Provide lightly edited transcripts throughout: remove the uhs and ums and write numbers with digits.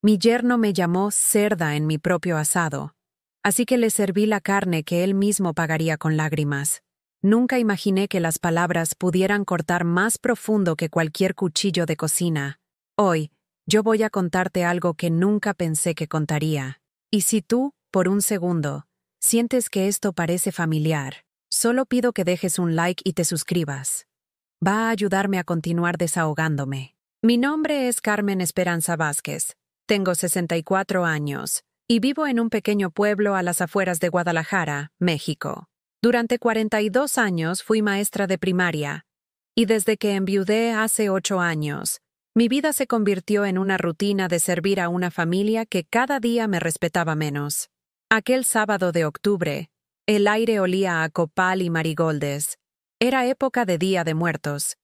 Mi yerno me llamó cerda en mi propio asado, así que le serví la carne que él mismo pagaría con lágrimas. Nunca imaginé que las palabras pudieran cortar más profundo que cualquier cuchillo de cocina. Hoy, yo voy a contarte algo que nunca pensé que contaría. Y si tú, por un segundo, sientes que esto parece familiar, solo pido que dejes un like y te suscribas. Va a ayudarme a continuar desahogándome. Mi nombre es Carmen Esperanza Vázquez. Tengo 64 años y vivo en un pequeño pueblo a las afueras de Guadalajara, México. Durante 42 años fui maestra de primaria y desde que enviudé hace 8 años, mi vida se convirtió en una rutina de servir a una familia que cada día me respetaba menos. Aquel sábado de octubre, el aire olía a copal y marigoldes. Era época de Día de Muertos,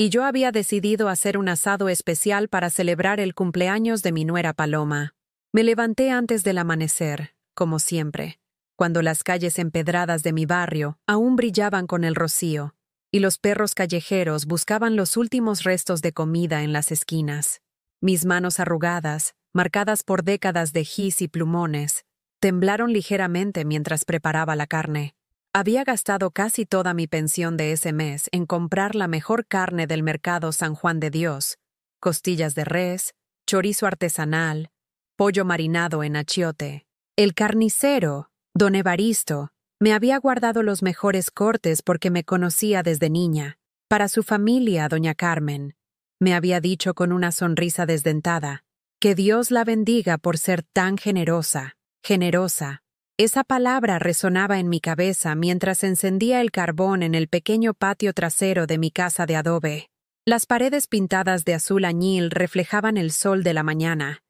y yo había decidido hacer un asado especial para celebrar el cumpleaños de mi nuera Paloma. Me levanté antes del amanecer, como siempre, cuando las calles empedradas de mi barrio aún brillaban con el rocío, y los perros callejeros buscaban los últimos restos de comida en las esquinas. Mis manos arrugadas, marcadas por décadas de gis y plumones, temblaron ligeramente mientras preparaba la carne. Había gastado casi toda mi pensión de ese mes en comprar la mejor carne del mercado San Juan de Dios: costillas de res, chorizo artesanal, pollo marinado en achiote. El carnicero, don Evaristo, me había guardado los mejores cortes porque me conocía desde niña. Para su familia, doña Carmen, me había dicho con una sonrisa desdentada, que Dios la bendiga por ser tan generosa, generosa. Esa palabra resonaba en mi cabeza mientras encendía el carbón en el pequeño patio trasero de mi casa de adobe. Las paredes pintadas de azul añil reflejaban el sol de la mañana,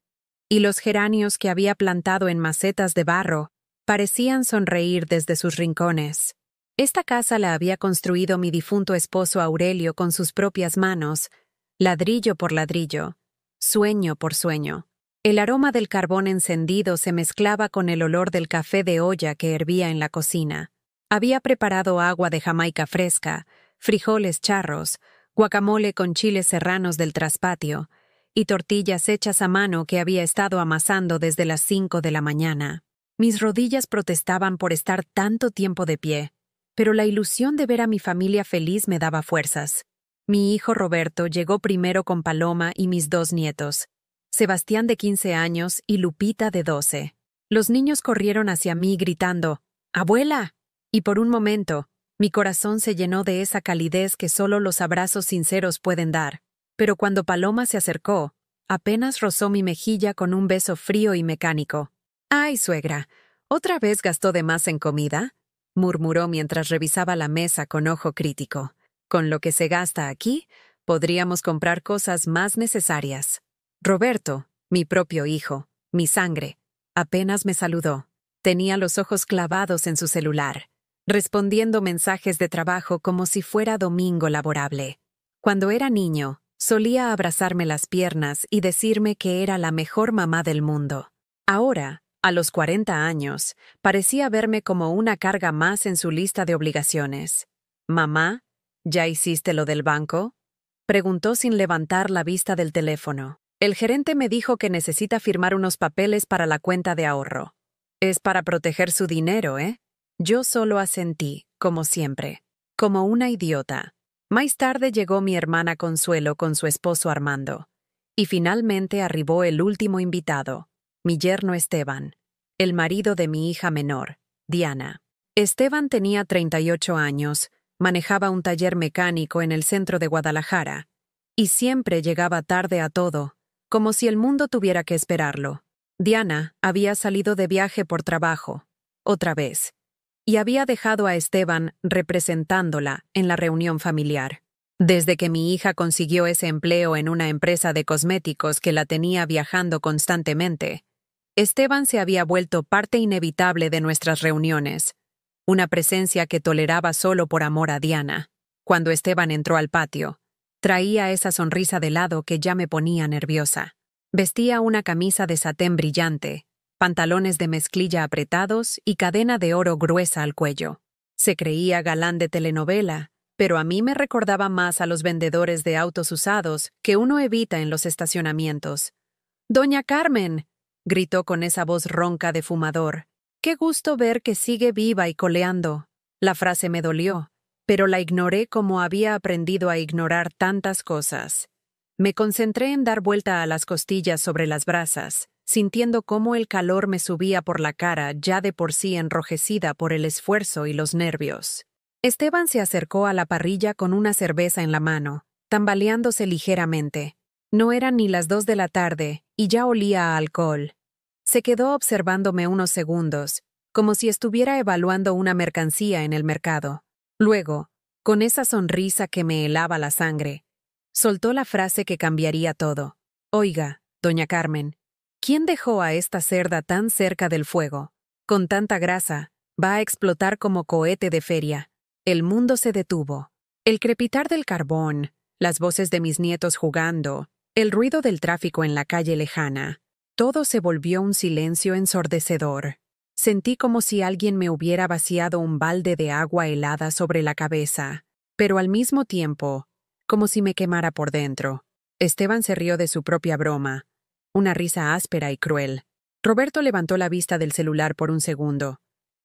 y los geranios que había plantado en macetas de barro parecían sonreír desde sus rincones. Esta casa la había construido mi difunto esposo Aurelio con sus propias manos, ladrillo por ladrillo, sueño por sueño. El aroma del carbón encendido se mezclaba con el olor del café de olla que hervía en la cocina. Había preparado agua de Jamaica fresca, frijoles charros, guacamole con chiles serranos del traspatio y tortillas hechas a mano que había estado amasando desde las 5 de la mañana. Mis rodillas protestaban por estar tanto tiempo de pie, pero la ilusión de ver a mi familia feliz me daba fuerzas. Mi hijo Roberto llegó primero con Paloma y mis 2 nietos, Sebastián de 15 años y Lupita de 12. Los niños corrieron hacia mí gritando, ¡Abuela! Y por un momento, mi corazón se llenó de esa calidez que solo los abrazos sinceros pueden dar. Pero cuando Paloma se acercó, apenas rozó mi mejilla con un beso frío y mecánico. ¡Ay, suegra! ¿Otra vez gastó de más en comida?, murmuró mientras revisaba la mesa con ojo crítico. Con lo que se gasta aquí, podríamos comprar cosas más necesarias. Roberto, mi propio hijo, mi sangre, apenas me saludó. Tenía los ojos clavados en su celular, respondiendo mensajes de trabajo como si fuera domingo laborable. Cuando era niño, solía abrazarme las piernas y decirme que era la mejor mamá del mundo. Ahora, a los 40 años, parecía verme como una carga más en su lista de obligaciones. «Mamá, ¿ya hiciste lo del banco?», preguntó sin levantar la vista del teléfono. El gerente me dijo que necesita firmar unos papeles para la cuenta de ahorro. Es para proteger su dinero, ¿eh? Yo solo asentí, como siempre, como una idiota. Más tarde llegó mi hermana Consuelo con su esposo Armando. Y finalmente arribó el último invitado, mi yerno Esteban, el marido de mi hija menor, Diana. Esteban tenía 38 años, manejaba un taller mecánico en el centro de Guadalajara, y siempre llegaba tarde a todo, como si el mundo tuviera que esperarlo. Diana había salido de viaje por trabajo, otra vez, y había dejado a Esteban representándola en la reunión familiar. Desde que mi hija consiguió ese empleo en una empresa de cosméticos que la tenía viajando constantemente, Esteban se había vuelto parte inevitable de nuestras reuniones, una presencia que toleraba solo por amor a Diana. Cuando Esteban entró al patio, traía esa sonrisa de lado que ya me ponía nerviosa. Vestía una camisa de satén brillante, pantalones de mezclilla apretados y cadena de oro gruesa al cuello. Se creía galán de telenovela, pero a mí me recordaba más a los vendedores de autos usados que uno evita en los estacionamientos. «Doña Carmen», gritó con esa voz ronca de fumador. «Qué gusto ver que sigue viva y coleando». La frase me dolió, pero la ignoré como había aprendido a ignorar tantas cosas. Me concentré en dar vuelta a las costillas sobre las brasas, sintiendo cómo el calor me subía por la cara, ya de por sí enrojecida por el esfuerzo y los nervios. Esteban se acercó a la parrilla con una cerveza en la mano, tambaleándose ligeramente. No eran ni las 2 de la tarde, y ya olía a alcohol. Se quedó observándome unos segundos, como si estuviera evaluando una mercancía en el mercado. Luego, con esa sonrisa que me helaba la sangre, soltó la frase que cambiaría todo. «Oiga, doña Carmen, ¿quién dejó a esta cerda tan cerca del fuego? Con tanta grasa, va a explotar como cohete de feria». El mundo se detuvo. El crepitar del carbón, las voces de mis nietos jugando, el ruido del tráfico en la calle lejana, todo se volvió un silencio ensordecedor. Sentí como si alguien me hubiera vaciado un balde de agua helada sobre la cabeza, pero al mismo tiempo, como si me quemara por dentro. Esteban se rió de su propia broma, una risa áspera y cruel. Roberto levantó la vista del celular por un segundo,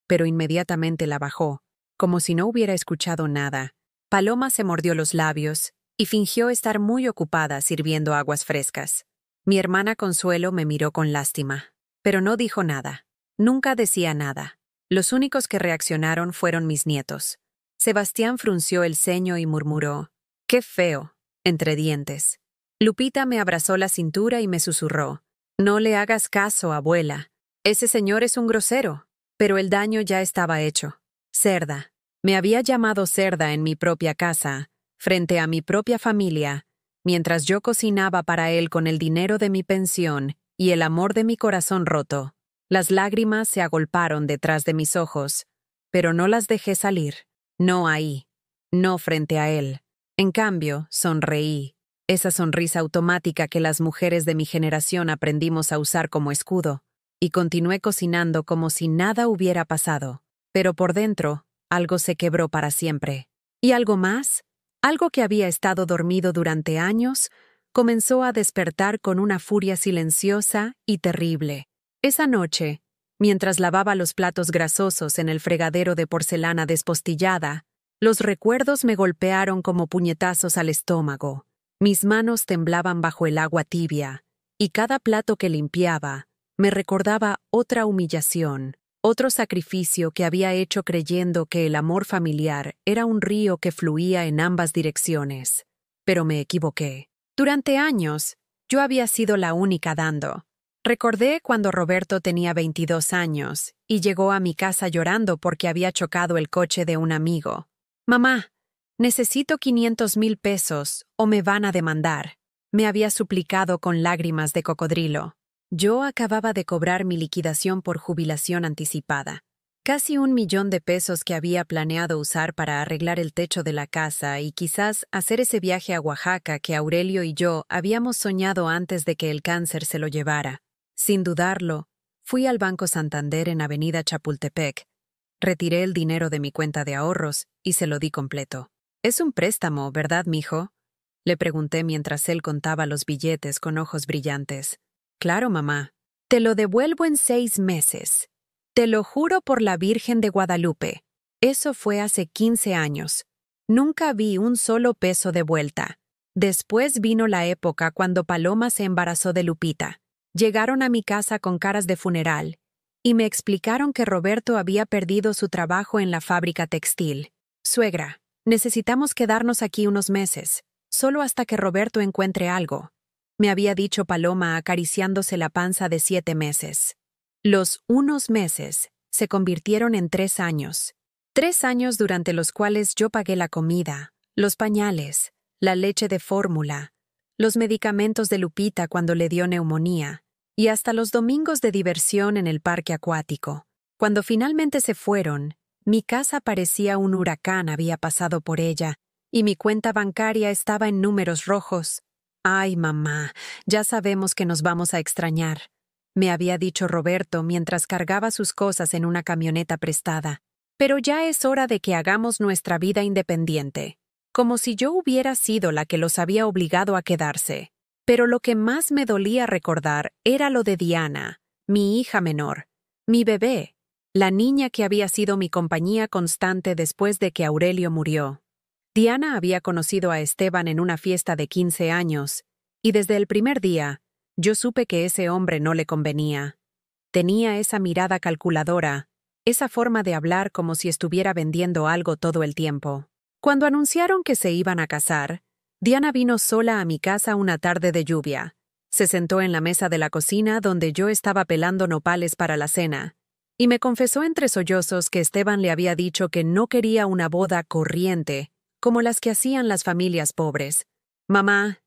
pero inmediatamente la bajó, como si no hubiera escuchado nada. Paloma se mordió los labios y fingió estar muy ocupada sirviendo aguas frescas. Mi hermana Consuelo me miró con lástima, pero no dijo nada. Nunca decía nada. Los únicos que reaccionaron fueron mis nietos. Sebastián frunció el ceño y murmuró: «¡Qué feo!», entre dientes. Lupita me abrazó la cintura y me susurró: «No le hagas caso, abuela. Ese señor es un grosero». Pero el daño ya estaba hecho. Cerda. Me había llamado cerda en mi propia casa, frente a mi propia familia, mientras yo cocinaba para él con el dinero de mi pensión y el amor de mi corazón roto. Las lágrimas se agolparon detrás de mis ojos, pero no las dejé salir. No ahí. No frente a él. En cambio, sonreí. Esa sonrisa automática que las mujeres de mi generación aprendimos a usar como escudo. Y continué cocinando como si nada hubiera pasado. Pero por dentro, algo se quebró para siempre. ¿Y algo más? Algo que había estado dormido durante años, comenzó a despertar con una furia silenciosa y terrible. Esa noche, mientras lavaba los platos grasosos en el fregadero de porcelana despostillada, los recuerdos me golpearon como puñetazos al estómago. Mis manos temblaban bajo el agua tibia, y cada plato que limpiaba me recordaba otra humillación, otro sacrificio que había hecho creyendo que el amor familiar era un río que fluía en ambas direcciones. Pero me equivoqué. Durante años, yo había sido la única dando. Recordé cuando Roberto tenía 22 años y llegó a mi casa llorando porque había chocado el coche de un amigo. «Mamá, necesito 500,000 pesos o me van a demandar», me había suplicado con lágrimas de cocodrilo. Yo acababa de cobrar mi liquidación por jubilación anticipada. Casi 1,000,000 de pesos que había planeado usar para arreglar el techo de la casa y quizás hacer ese viaje a Oaxaca que Aurelio y yo habíamos soñado antes de que el cáncer se lo llevara. Sin dudarlo, fui al Banco Santander en Avenida Chapultepec. Retiré el dinero de mi cuenta de ahorros y se lo di completo. «Es un préstamo, ¿verdad, mijo?», le pregunté mientras él contaba los billetes con ojos brillantes. «Claro, mamá. Te lo devuelvo en 6 meses. Te lo juro por la Virgen de Guadalupe». Eso fue hace 15 años. Nunca vi un solo peso de vuelta. Después vino la época cuando Paloma se embarazó de Lupita. Llegaron a mi casa con caras de funeral y me explicaron que Roberto había perdido su trabajo en la fábrica textil. «Suegra, necesitamos quedarnos aquí unos meses, solo hasta que Roberto encuentre algo», me había dicho Paloma acariciándose la panza de 7 meses. Los unos meses se convirtieron en 3 años. 3 años durante los cuales yo pagué la comida, los pañales, la leche de fórmula, los medicamentos de Lupita cuando le dio neumonía, y hasta los domingos de diversión en el parque acuático. Cuando finalmente se fueron, mi casa parecía un huracán había pasado por ella, y mi cuenta bancaria estaba en números rojos. «Ay, mamá, ya sabemos que nos vamos a extrañar», me había dicho Roberto mientras cargaba sus cosas en una camioneta prestada. «Pero ya es hora de que hagamos nuestra vida independiente», como si yo hubiera sido la que los había obligado a quedarse. Pero lo que más me dolía recordar era lo de Diana, mi hija menor, mi bebé, la niña que había sido mi compañía constante después de que Aurelio murió. Diana había conocido a Esteban en una fiesta de 15 años, y desde el primer día, yo supe que ese hombre no le convenía. Tenía esa mirada calculadora, esa forma de hablar como si estuviera vendiendo algo todo el tiempo. Cuando anunciaron que se iban a casar, Diana vino sola a mi casa una tarde de lluvia. Se sentó en la mesa de la cocina donde yo estaba pelando nopales para la cena, y me confesó entre sollozos que Esteban le había dicho que no quería una boda corriente, como las que hacían las familias pobres. Mamá,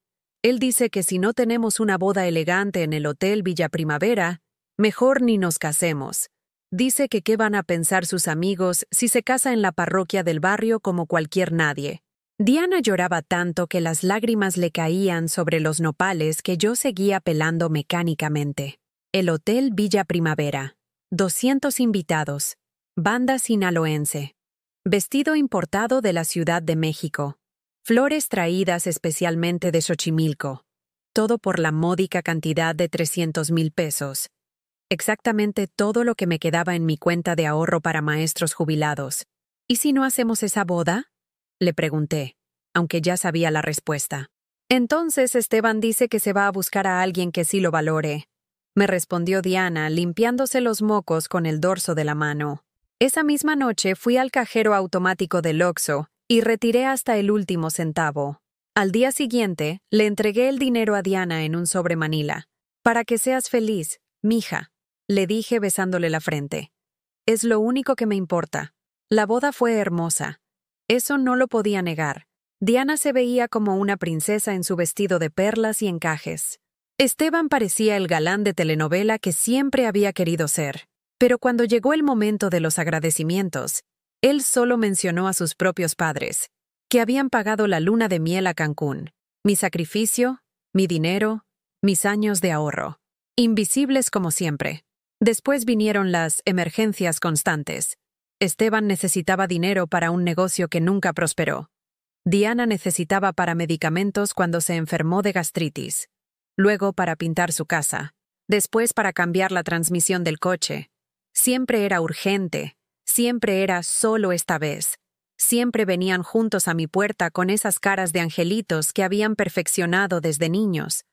él dice que si no tenemos una boda elegante en el Hotel Villa Primavera, mejor ni nos casemos. Dice que qué van a pensar sus amigos si se casa en la parroquia del barrio como cualquier nadie. Diana lloraba tanto que las lágrimas le caían sobre los nopales que yo seguía pelando mecánicamente. El Hotel Villa Primavera. 200 invitados. Banda sinaloense. Vestido importado de la Ciudad de México. Flores traídas especialmente de Xochimilco. Todo por la módica cantidad de 300,000 pesos. Exactamente todo lo que me quedaba en mi cuenta de ahorro para maestros jubilados. ¿Y si no hacemos esa boda?, le pregunté, aunque ya sabía la respuesta. Entonces Esteban dice que se va a buscar a alguien que sí lo valore, me respondió Diana, limpiándose los mocos con el dorso de la mano. Esa misma noche fui al cajero automático del Oxxo y retiré hasta el último centavo. Al día siguiente, le entregué el dinero a Diana en un sobre manila. Para que seas feliz, mija, le dije besándole la frente. Es lo único que me importa. La boda fue hermosa. Eso no lo podía negar. Diana se veía como una princesa en su vestido de perlas y encajes. Esteban parecía el galán de telenovela que siempre había querido ser. Pero cuando llegó el momento de los agradecimientos, él solo mencionó a sus propios padres, que habían pagado la luna de miel a Cancún. Mi sacrificio, mi dinero, mis años de ahorro. Invisibles como siempre. Después vinieron las emergencias constantes. Esteban necesitaba dinero para un negocio que nunca prosperó. Diana necesitaba para medicamentos cuando se enfermó de gastritis. Luego para pintar su casa. Después para cambiar la transmisión del coche. Siempre era urgente. Siempre era solo esta vez. Siempre venían juntos a mi puerta con esas caras de angelitos que habían perfeccionado desde niños.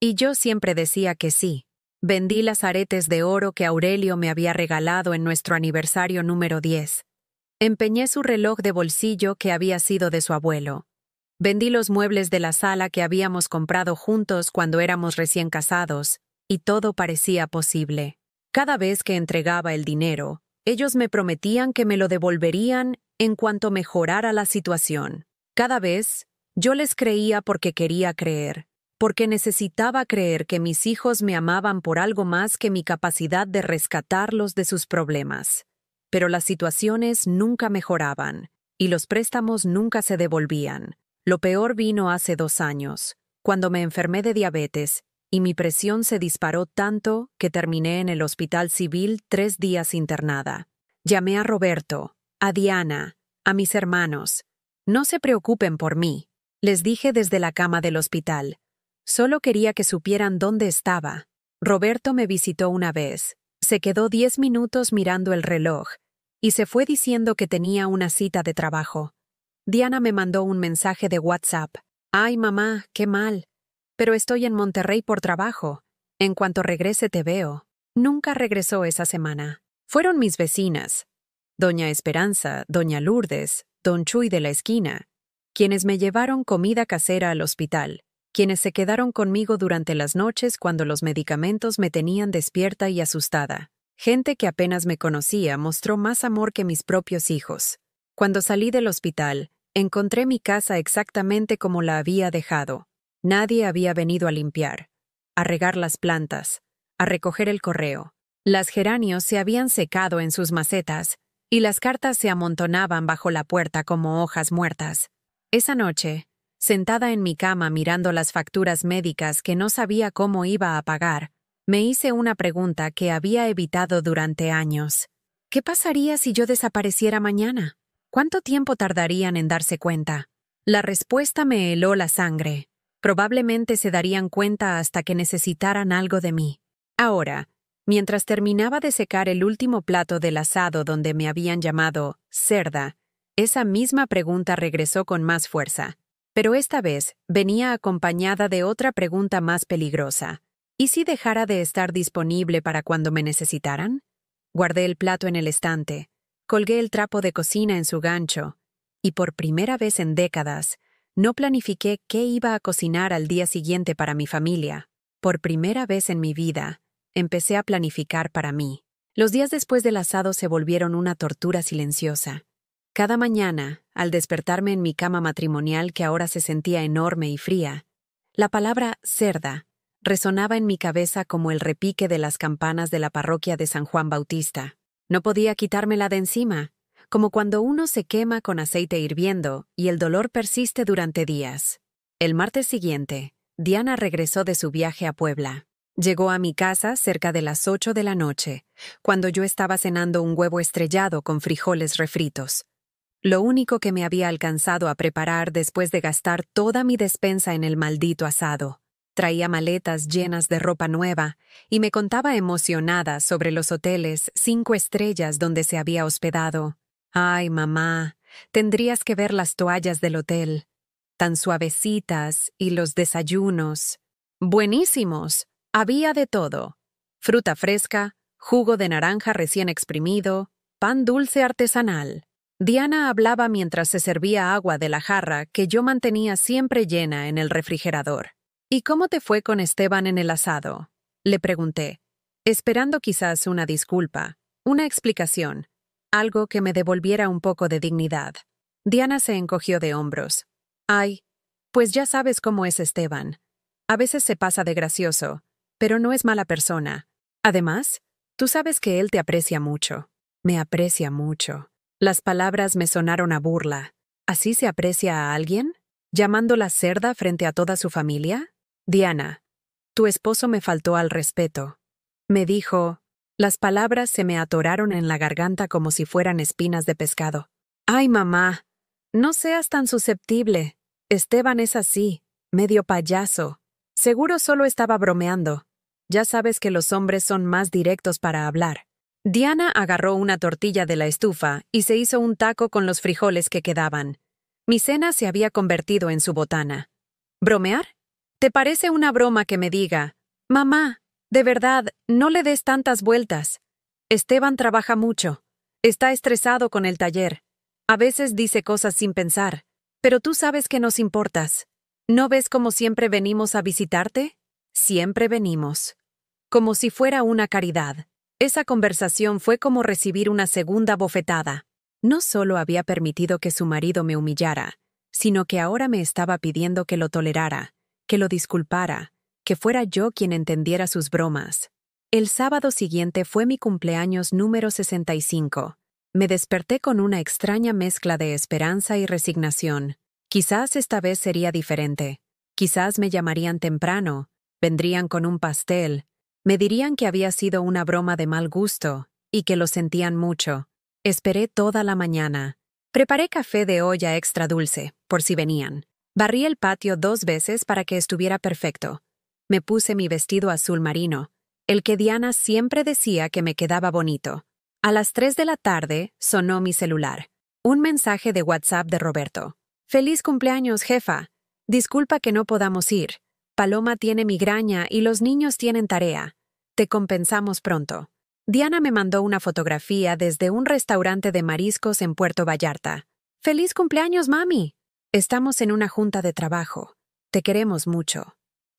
Y yo siempre decía que sí. Vendí las aretes de oro que Aurelio me había regalado en nuestro aniversario número 10. Empeñé su reloj de bolsillo que había sido de su abuelo. Vendí los muebles de la sala que habíamos comprado juntos cuando éramos recién casados, y todo parecía posible. Cada vez que entregaba el dinero, ellos me prometían que me lo devolverían en cuanto mejorara la situación. Cada vez, yo les creía porque quería creer. Porque necesitaba creer que mis hijos me amaban por algo más que mi capacidad de rescatarlos de sus problemas. Pero las situaciones nunca mejoraban, y los préstamos nunca se devolvían. Lo peor vino hace 2 años, cuando me enfermé de diabetes, y mi presión se disparó tanto que terminé en el hospital civil 3 días internada. Llamé a Roberto, a Diana, a mis hermanos. No se preocupen por mí, les dije desde la cama del hospital. Solo quería que supieran dónde estaba. Roberto me visitó una vez. Se quedó 10 minutos mirando el reloj y se fue diciendo que tenía una cita de trabajo. Diana me mandó un mensaje de WhatsApp. «Ay, mamá, qué mal. Pero estoy en Monterrey por trabajo. En cuanto regrese te veo». Nunca regresó esa semana. Fueron mis vecinas, doña Esperanza, doña Lourdes, don Chuy de la esquina, quienes me llevaron comida casera al hospital. Quienes se quedaron conmigo durante las noches cuando los medicamentos me tenían despierta y asustada. Gente que apenas me conocía mostró más amor que mis propios hijos. Cuando salí del hospital, encontré mi casa exactamente como la había dejado. Nadie había venido a limpiar, a regar las plantas, a recoger el correo. Las geranios se habían secado en sus macetas y las cartas se amontonaban bajo la puerta como hojas muertas. Esa noche, sentada en mi cama mirando las facturas médicas que no sabía cómo iba a pagar, me hice una pregunta que había evitado durante años. ¿Qué pasaría si yo desapareciera mañana? ¿Cuánto tiempo tardarían en darse cuenta? La respuesta me heló la sangre. Probablemente se darían cuenta hasta que necesitaran algo de mí. Ahora, mientras terminaba de secar el último plato del asado donde me habían llamado cerda, esa misma pregunta regresó con más fuerza. Pero esta vez venía acompañada de otra pregunta más peligrosa. ¿Y si dejara de estar disponible para cuando me necesitaran? Guardé el plato en el estante, colgué el trapo de cocina en su gancho, y por primera vez en décadas, no planifiqué qué iba a cocinar al día siguiente para mi familia. Por primera vez en mi vida, empecé a planificar para mí. Los días después del asado se volvieron una tortura silenciosa. Cada mañana, al despertarme en mi cama matrimonial que ahora se sentía enorme y fría, la palabra cerda resonaba en mi cabeza como el repique de las campanas de la parroquia de San Juan Bautista. No podía quitármela de encima, como cuando uno se quema con aceite hirviendo y el dolor persiste durante días. El martes siguiente, Diana regresó de su viaje a Puebla. Llegó a mi casa cerca de las 8 de la noche, cuando yo estaba cenando un huevo estrellado con frijoles refritos. Lo único que me había alcanzado a preparar después de gastar toda mi despensa en el maldito asado. Traía maletas llenas de ropa nueva y me contaba emocionada sobre los hoteles 5 estrellas donde se había hospedado. Ay, mamá, tendrías que ver las toallas del hotel. Tan suavecitas y los desayunos. Buenísimos. Había de todo. Fruta fresca, jugo de naranja recién exprimido, pan dulce artesanal. Diana hablaba mientras se servía agua de la jarra que yo mantenía siempre llena en el refrigerador. ¿Y cómo te fue con Esteban en el asado?, le pregunté, esperando quizás una disculpa, una explicación, algo que me devolviera un poco de dignidad. Diana se encogió de hombros. Ay, pues ya sabes cómo es Esteban. A veces se pasa de gracioso, pero no es mala persona. Además, tú sabes que él te aprecia mucho. Me aprecia mucho. Las palabras me sonaron a burla. ¿Así se aprecia a alguien? ¿Llamándola cerda frente a toda su familia? Diana, tu esposo me faltó al respeto. Me dijo. Las palabras se me atoraron en la garganta como si fueran espinas de pescado. Ay, mamá, no seas tan susceptible. Esteban es así, medio payaso. Seguro solo estaba bromeando. Ya sabes que los hombres son más directos para hablar. Diana agarró una tortilla de la estufa y se hizo un taco con los frijoles que quedaban. Mi cena se había convertido en su botana. ¿Bromear? ¿Te parece una broma que me diga, mamá, de verdad, no le des tantas vueltas? Esteban trabaja mucho. Está estresado con el taller. A veces dice cosas sin pensar. Pero tú sabes que nos importas. ¿No ves cómo siempre venimos a visitarte? Siempre venimos. Como si fuera una caridad. Esa conversación fue como recibir una segunda bofetada. No solo había permitido que su marido me humillara, sino que ahora me estaba pidiendo que lo tolerara, que lo disculpara, que fuera yo quien entendiera sus bromas. El sábado siguiente fue mi cumpleaños número 65. Me desperté con una extraña mezcla de esperanza y resignación. Quizás esta vez sería diferente. Quizás me llamarían temprano, vendrían con un pastel, me dirían que había sido una broma de mal gusto y que lo sentían mucho. Esperé toda la mañana. Preparé café de olla extra dulce, por si venían. Barrí el patio 2 veces para que estuviera perfecto. Me puse mi vestido azul marino, el que Diana siempre decía que me quedaba bonito. A las 3 de la tarde sonó mi celular. Un mensaje de WhatsApp de Roberto. «Feliz cumpleaños, jefa. Disculpa que no podamos ir. Paloma tiene migraña y los niños tienen tarea. Te compensamos pronto». Diana me mandó una fotografía desde un restaurante de mariscos en Puerto Vallarta. «¡Feliz cumpleaños, mami! Estamos en una junta de trabajo. Te queremos mucho».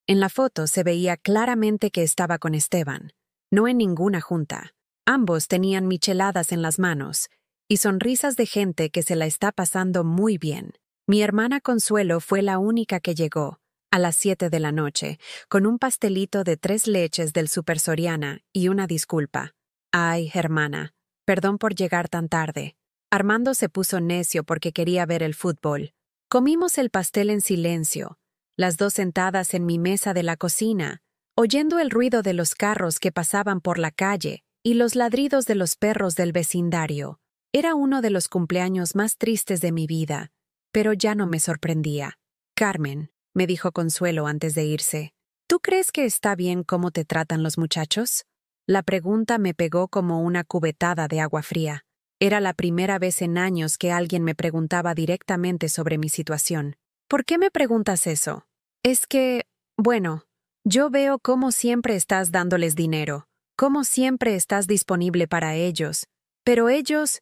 En la foto se veía claramente que estaba con Esteban, no en ninguna junta. Ambos tenían micheladas en las manos y sonrisas de gente que se la está pasando muy bien. Mi hermana Consuelo fue la única que llegó, a las 7 de la noche, con un pastelito de 3 leches del Super Soriana y una disculpa. Ay, hermana, perdón por llegar tan tarde. Armando se puso necio porque quería ver el fútbol. Comimos el pastel en silencio, las dos sentadas en mi mesa de la cocina, oyendo el ruido de los carros que pasaban por la calle y los ladridos de los perros del vecindario. Era uno de los cumpleaños más tristes de mi vida, pero ya no me sorprendía. Carmen, me dijo Consuelo antes de irse. ¿Tú crees que está bien cómo te tratan los muchachos? La pregunta me pegó como una cubetada de agua fría. Era la primera vez en años que alguien me preguntaba directamente sobre mi situación. ¿Por qué me preguntas eso? Es que, bueno, yo veo cómo siempre estás dándoles dinero, cómo siempre estás disponible para ellos, pero ellos...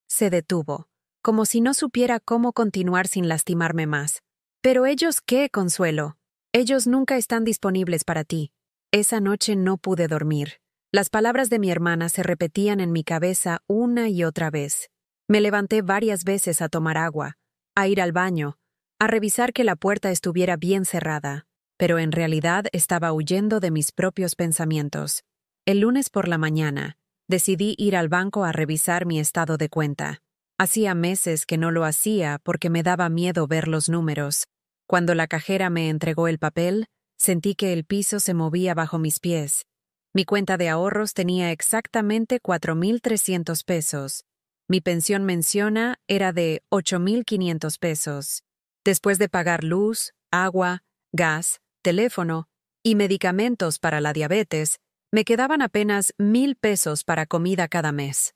Se detuvo, como si no supiera cómo continuar sin lastimarme más. ¿Pero ellos qué, Consuelo? Ellos nunca están disponibles para ti. Esa noche no pude dormir. Las palabras de mi hermana se repetían en mi cabeza una y otra vez. Me levanté varias veces a tomar agua, a ir al baño, a revisar que la puerta estuviera bien cerrada, pero en realidad estaba huyendo de mis propios pensamientos. El lunes por la mañana, decidí ir al banco a revisar mi estado de cuenta. Hacía meses que no lo hacía porque me daba miedo ver los números. Cuando la cajera me entregó el papel, sentí que el piso se movía bajo mis pies. Mi cuenta de ahorros tenía exactamente 4,300 pesos. Mi pensión menciona era de 8,500 pesos. Después de pagar luz, agua, gas, teléfono y medicamentos para la diabetes, me quedaban apenas 1,000 pesos para comida cada mes.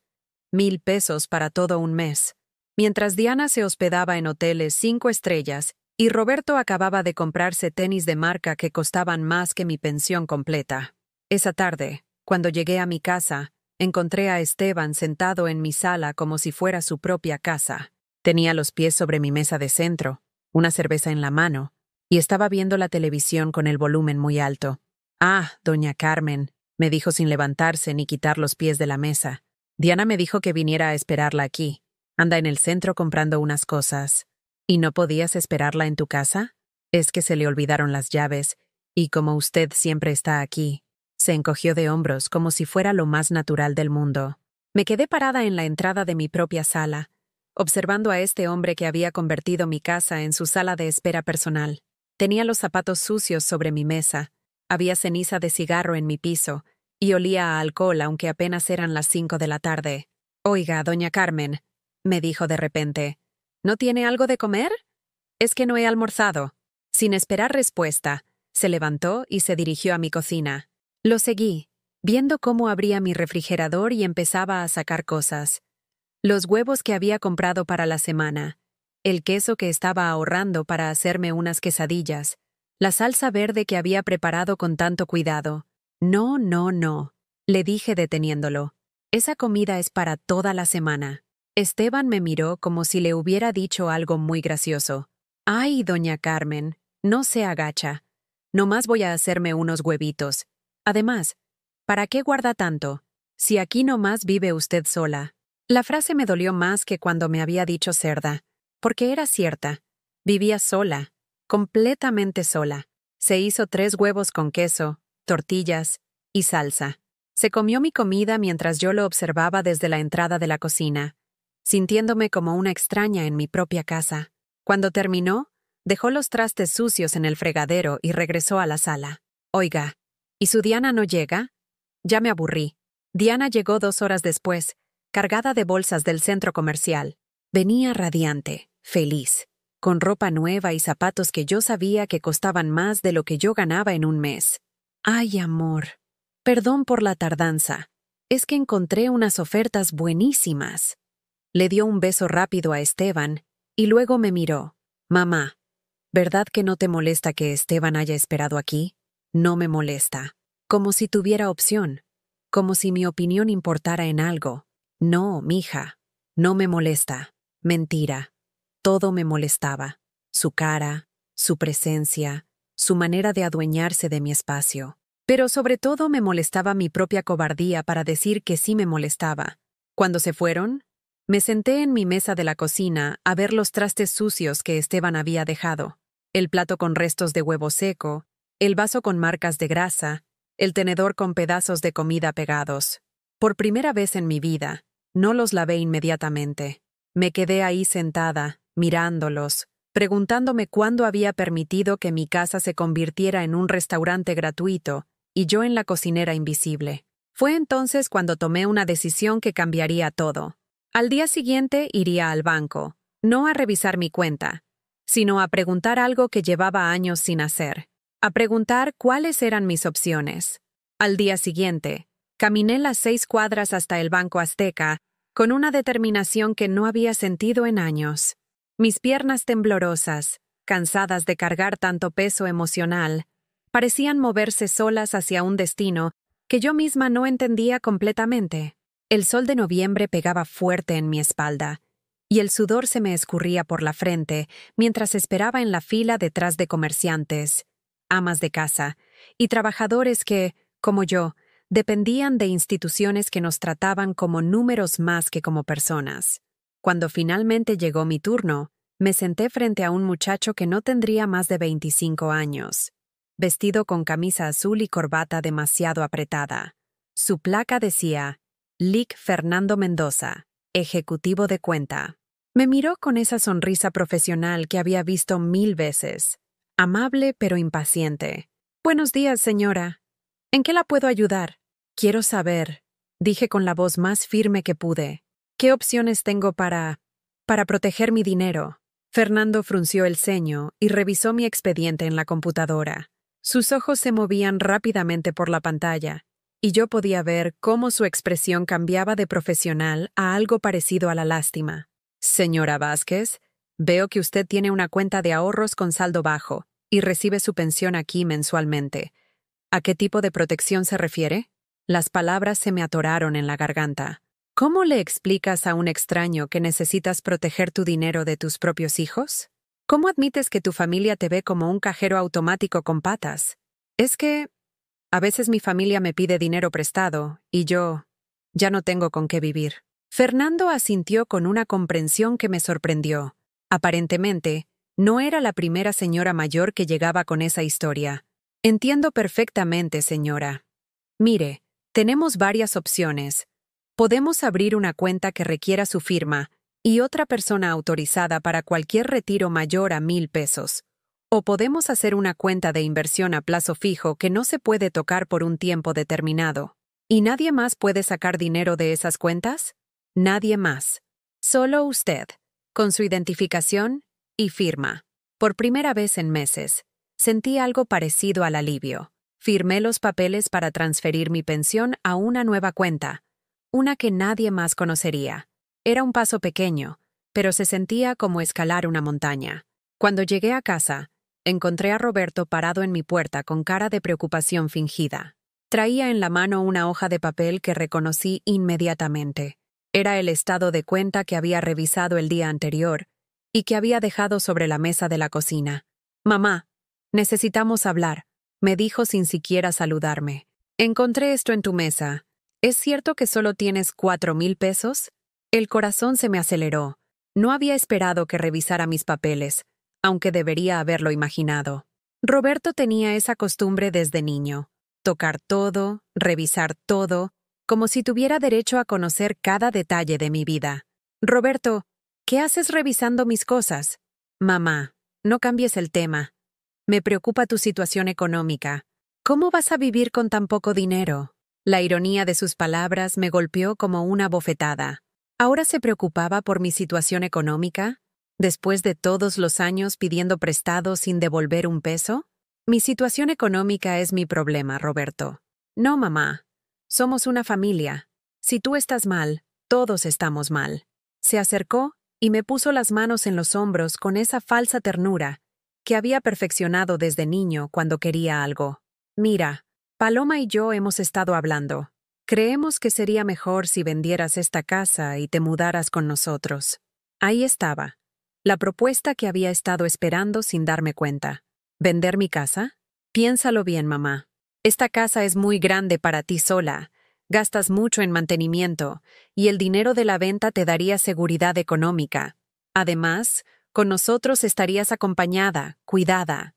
1,000 pesos para todo un mes. Mientras Diana se hospedaba en hoteles 5 estrellas y Roberto acababa de comprarse tenis de marca que costaban más que mi pensión completa. Esa tarde, cuando llegué a mi casa, encontré a Esteban sentado en mi sala como si fuera su propia casa. Tenía los pies sobre mi mesa de centro, una cerveza en la mano, y estaba viendo la televisión con el volumen muy alto. «Ah, doña Carmen», me dijo sin levantarse ni quitar los pies de la mesa. «Diana me dijo que viniera a esperarla aquí. Anda en el centro comprando unas cosas. ¿Y no podías esperarla en tu casa? Es que se le olvidaron las llaves, y como usted siempre está aquí». Se encogió de hombros como si fuera lo más natural del mundo. Me quedé parada en la entrada de mi propia sala, observando a este hombre que había convertido mi casa en su sala de espera personal. Tenía los zapatos sucios sobre mi mesa, había ceniza de cigarro en mi piso, y olía a alcohol aunque apenas eran las 5 de la tarde. «Oiga, doña Carmen», me dijo de repente, «¿no tiene algo de comer? Es que no he almorzado». Sin esperar respuesta, se levantó y se dirigió a mi cocina. Lo seguí, viendo cómo abría mi refrigerador y empezaba a sacar cosas. Los huevos que había comprado para la semana, el queso que estaba ahorrando para hacerme unas quesadillas, la salsa verde que había preparado con tanto cuidado. «No, no, no», le dije deteniéndolo. «Esa comida es para toda la semana». Esteban me miró como si le hubiera dicho algo muy gracioso. «Ay, doña Carmen, no se agacha. Nomás voy a hacerme unos huevitos. Además, ¿para qué guarda tanto? Si aquí nomás vive usted sola». La frase me dolió más que cuando me había dicho cerda, porque era cierta. Vivía sola, completamente sola. Se hizo 3 huevos con queso, tortillas y salsa. Se comió mi comida mientras yo lo observaba desde la entrada de la cocina, sintiéndome como una extraña en mi propia casa. Cuando terminó, dejó los trastes sucios en el fregadero y regresó a la sala. «Oiga, ¿y su Diana no llega?» Ya me aburrí. Diana llegó 2 horas después, cargada de bolsas del centro comercial. Venía radiante, feliz, con ropa nueva y zapatos que yo sabía que costaban más de lo que yo ganaba en un mes. «Ay, amor, perdón por la tardanza. Es que encontré unas ofertas buenísimas». Le dio un beso rápido a Esteban y luego me miró. «Mamá, ¿verdad que no te molesta que Esteban haya esperado aquí?» «No me molesta». Como si tuviera opción. Como si mi opinión importara en algo. «No, mija, no me molesta». Mentira. Todo me molestaba. Su cara, su presencia, su manera de adueñarse de mi espacio. Pero sobre todo me molestaba mi propia cobardía para decir que sí me molestaba. Cuando se fueron, me senté en mi mesa de la cocina a ver los trastes sucios que Esteban había dejado. El plato con restos de huevo seco, el vaso con marcas de grasa, el tenedor con pedazos de comida pegados. Por primera vez en mi vida, no los lavé inmediatamente. Me quedé ahí sentada, mirándolos, preguntándome cuándo había permitido que mi casa se convirtiera en un restaurante gratuito y yo en la cocinera invisible. Fue entonces cuando tomé una decisión que cambiaría todo. Al día siguiente iría al banco, no a revisar mi cuenta, sino a preguntar algo que llevaba años sin hacer, a preguntar cuáles eran mis opciones. Al día siguiente, caminé las 6 cuadras hasta el Banco Azteca con una determinación que no había sentido en años. Mis piernas temblorosas, cansadas de cargar tanto peso emocional, parecían moverse solas hacia un destino que yo misma no entendía completamente. El sol de noviembre pegaba fuerte en mi espalda, y el sudor se me escurría por la frente mientras esperaba en la fila detrás de comerciantes, amas de casa y trabajadores que, como yo, dependían de instituciones que nos trataban como números más que como personas. Cuando finalmente llegó mi turno, me senté frente a un muchacho que no tendría más de 25 años, vestido con camisa azul y corbata demasiado apretada. Su placa decía, Lic Fernando Mendoza, ejecutivo de cuenta. Me miró con esa sonrisa profesional que había visto 1000 veces, amable pero impaciente. «Buenos días, señora. ¿En qué la puedo ayudar?» «Quiero saber», dije con la voz más firme que pude, «¿qué opciones tengo para proteger mi dinero?» Fernando frunció el ceño y revisó mi expediente en la computadora. Sus ojos se movían rápidamente por la pantalla, y yo podía ver cómo su expresión cambiaba de profesional a algo parecido a la lástima. «Señora Vázquez, veo que usted tiene una cuenta de ahorros con saldo bajo y recibe su pensión aquí mensualmente. ¿A qué tipo de protección se refiere?» Las palabras se me atoraron en la garganta. ¿Cómo le explicas a un extraño que necesitas proteger tu dinero de tus propios hijos? ¿Cómo admites que tu familia te ve como un cajero automático con patas? Es que a veces mi familia me pide dinero prestado y yo ya no tengo con qué vivir. Fernando asintió con una comprensión que me sorprendió. Aparentemente, no era la primera señora mayor que llegaba con esa historia. «Entiendo perfectamente, señora. Mire, tenemos varias opciones. Podemos abrir una cuenta que requiera su firma y otra persona autorizada para cualquier retiro mayor a 1000 pesos. O podemos hacer una cuenta de inversión a plazo fijo que no se puede tocar por un tiempo determinado. ¿Y nadie más puede sacar dinero de esas cuentas? Nadie más. Solo usted, con su identificación y firma». Por primera vez en meses, sentí algo parecido al alivio. Firmé los papeles para transferir mi pensión a una nueva cuenta, una que nadie más conocería. Era un paso pequeño, pero se sentía como escalar una montaña. Cuando llegué a casa, encontré a Roberto parado en mi puerta con cara de preocupación fingida. Traía en la mano una hoja de papel que reconocí inmediatamente. Era el estado de cuenta que había revisado el día anterior y que había dejado sobre la mesa de la cocina. «Mamá, necesitamos hablar», me dijo sin siquiera saludarme. «Encontré esto en tu mesa. ¿Es cierto que solo tienes 4000 pesos?» El corazón se me aceleró. No había esperado que revisara mis papeles, aunque debería haberlo imaginado. Roberto tenía esa costumbre desde niño. Tocar todo, revisar todo, como si tuviera derecho a conocer cada detalle de mi vida. «Roberto, ¿qué haces revisando mis cosas?» «Mamá, no cambies el tema. Me preocupa tu situación económica. ¿Cómo vas a vivir con tan poco dinero?» La ironía de sus palabras me golpeó como una bofetada. ¿Ahora se preocupaba por mi situación económica? ¿Después de todos los años pidiendo prestado sin devolver un peso? Mi situación económica es mi problema, Roberto. No, mamá. Somos una familia. Si tú estás mal, todos estamos mal. Se acercó y me puso las manos en los hombros con esa falsa ternura que había perfeccionado desde niño cuando quería algo. «Mira, Paloma y yo hemos estado hablando. Creemos que sería mejor si vendieras esta casa y te mudaras con nosotros». Ahí estaba, la propuesta que había estado esperando sin darme cuenta. ¿Vender mi casa? Piénsalo bien, mamá. Esta casa es muy grande para ti sola. Gastas mucho en mantenimiento, y el dinero de la venta te daría seguridad económica. Además, con nosotros estarías acompañada, cuidada.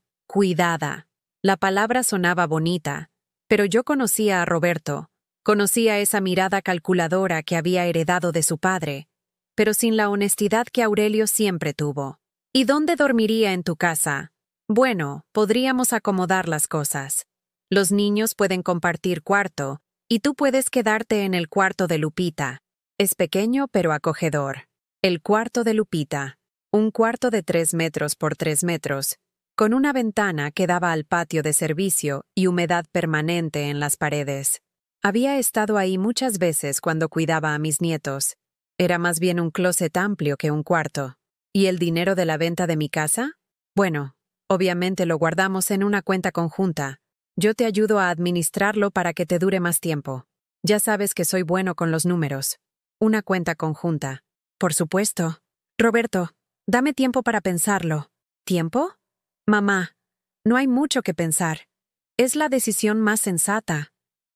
La palabra sonaba bonita, pero yo conocía a Roberto, conocía esa mirada calculadora que había heredado de su padre, pero sin la honestidad que Aurelio siempre tuvo. ¿Y dónde dormiría en tu casa? Bueno, podríamos acomodar las cosas. Los niños pueden compartir cuarto, y tú puedes quedarte en el cuarto de Lupita. Es pequeño pero acogedor. El cuarto de Lupita. Un cuarto de 3 metros por 3 metros, con una ventana que daba al patio de servicio y humedad permanente en las paredes. Había estado ahí muchas veces cuando cuidaba a mis nietos. Era más bien un closet amplio que un cuarto. ¿Y el dinero de la venta de mi casa? Bueno, obviamente lo guardamos en una cuenta conjunta. Yo te ayudo a administrarlo para que te dure más tiempo. Ya sabes que soy bueno con los números. Una cuenta conjunta. Por supuesto. Roberto, dame tiempo para pensarlo. ¿Tiempo? Mamá, no hay mucho que pensar. Es la decisión más sensata.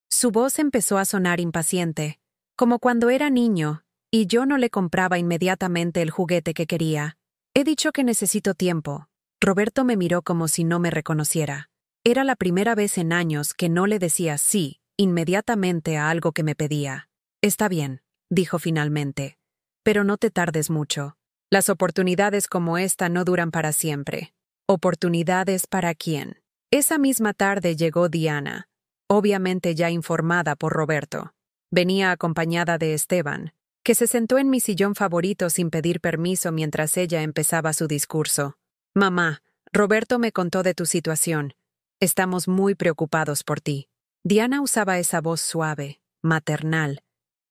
Su voz empezó a sonar impaciente, como cuando era niño, y yo no le compraba inmediatamente el juguete que quería. He dicho que necesito tiempo. Roberto me miró como si no me reconociera. Era la primera vez en años que no le decía sí inmediatamente a algo que me pedía. Está bien, dijo finalmente. Pero no te tardes mucho. Las oportunidades como esta no duran para siempre. ¿Oportunidades para quién? Esa misma tarde llegó Diana, obviamente ya informada por Roberto. Venía acompañada de Esteban, que se sentó en mi sillón favorito sin pedir permiso mientras ella empezaba su discurso. Mamá, Roberto me contó de tu situación. Estamos muy preocupados por ti. Diana usaba esa voz suave, maternal,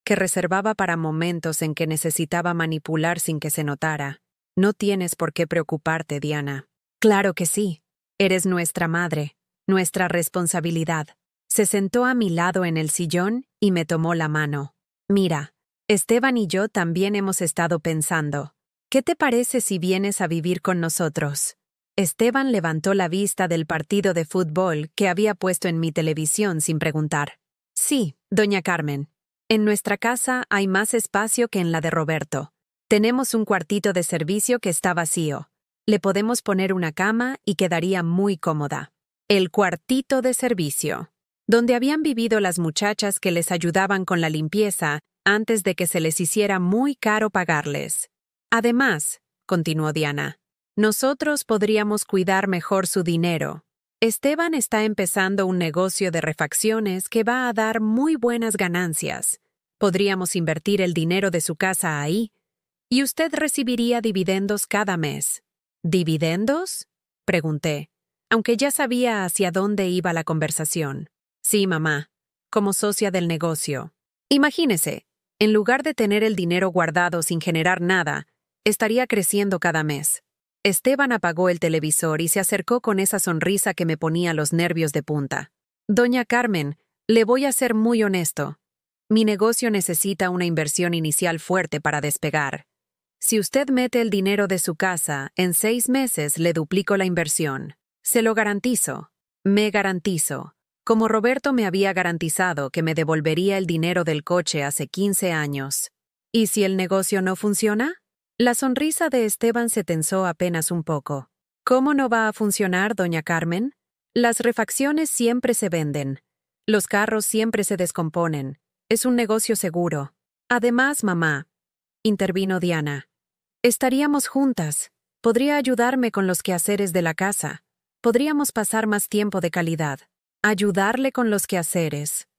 que reservaba para momentos en que necesitaba manipular sin que se notara. No tienes por qué preocuparte, Diana. Claro que sí. Eres nuestra madre, nuestra responsabilidad. Se sentó a mi lado en el sillón y me tomó la mano. Mira, Esteban y yo también hemos estado pensando. ¿Qué te parece si vienes a vivir con nosotros? Esteban levantó la vista del partido de fútbol que había puesto en mi televisión sin preguntar. Sí, doña Carmen. En nuestra casa hay más espacio que en la de Roberto. Tenemos un cuartito de servicio que está vacío. Le podemos poner una cama y quedaría muy cómoda. El cuartito de servicio, donde habían vivido las muchachas que les ayudaban con la limpieza antes de que se les hiciera muy caro pagarles. Además, continuó Diana, nosotros podríamos cuidar mejor su dinero. Esteban está empezando un negocio de refacciones que va a dar muy buenas ganancias. Podríamos invertir el dinero de su casa ahí, y usted recibiría dividendos cada mes. ¿Dividendos? Pregunté, aunque ya sabía hacia dónde iba la conversación. Sí, mamá, como socia del negocio. Imagínese, en lugar de tener el dinero guardado sin generar nada, estaría creciendo cada mes. Esteban apagó el televisor y se acercó con esa sonrisa que me ponía los nervios de punta. Doña Carmen, le voy a ser muy honesto. Mi negocio necesita una inversión inicial fuerte para despegar. Si usted mete el dinero de su casa, en 6 meses le duplico la inversión. Se lo garantizo. Me garantizo. Como Roberto me había garantizado que me devolvería el dinero del coche hace 15 años. ¿Y si el negocio no funciona? La sonrisa de Esteban se tensó apenas un poco. ¿Cómo no va a funcionar, doña Carmen? Las refacciones siempre se venden. Los carros siempre se descomponen. Es un negocio seguro. Además, mamá, intervino Diana, estaríamos juntas. Podría ayudarme con los quehaceres de la casa. Podríamos pasar más tiempo de calidad. Ayudarle con los quehaceres.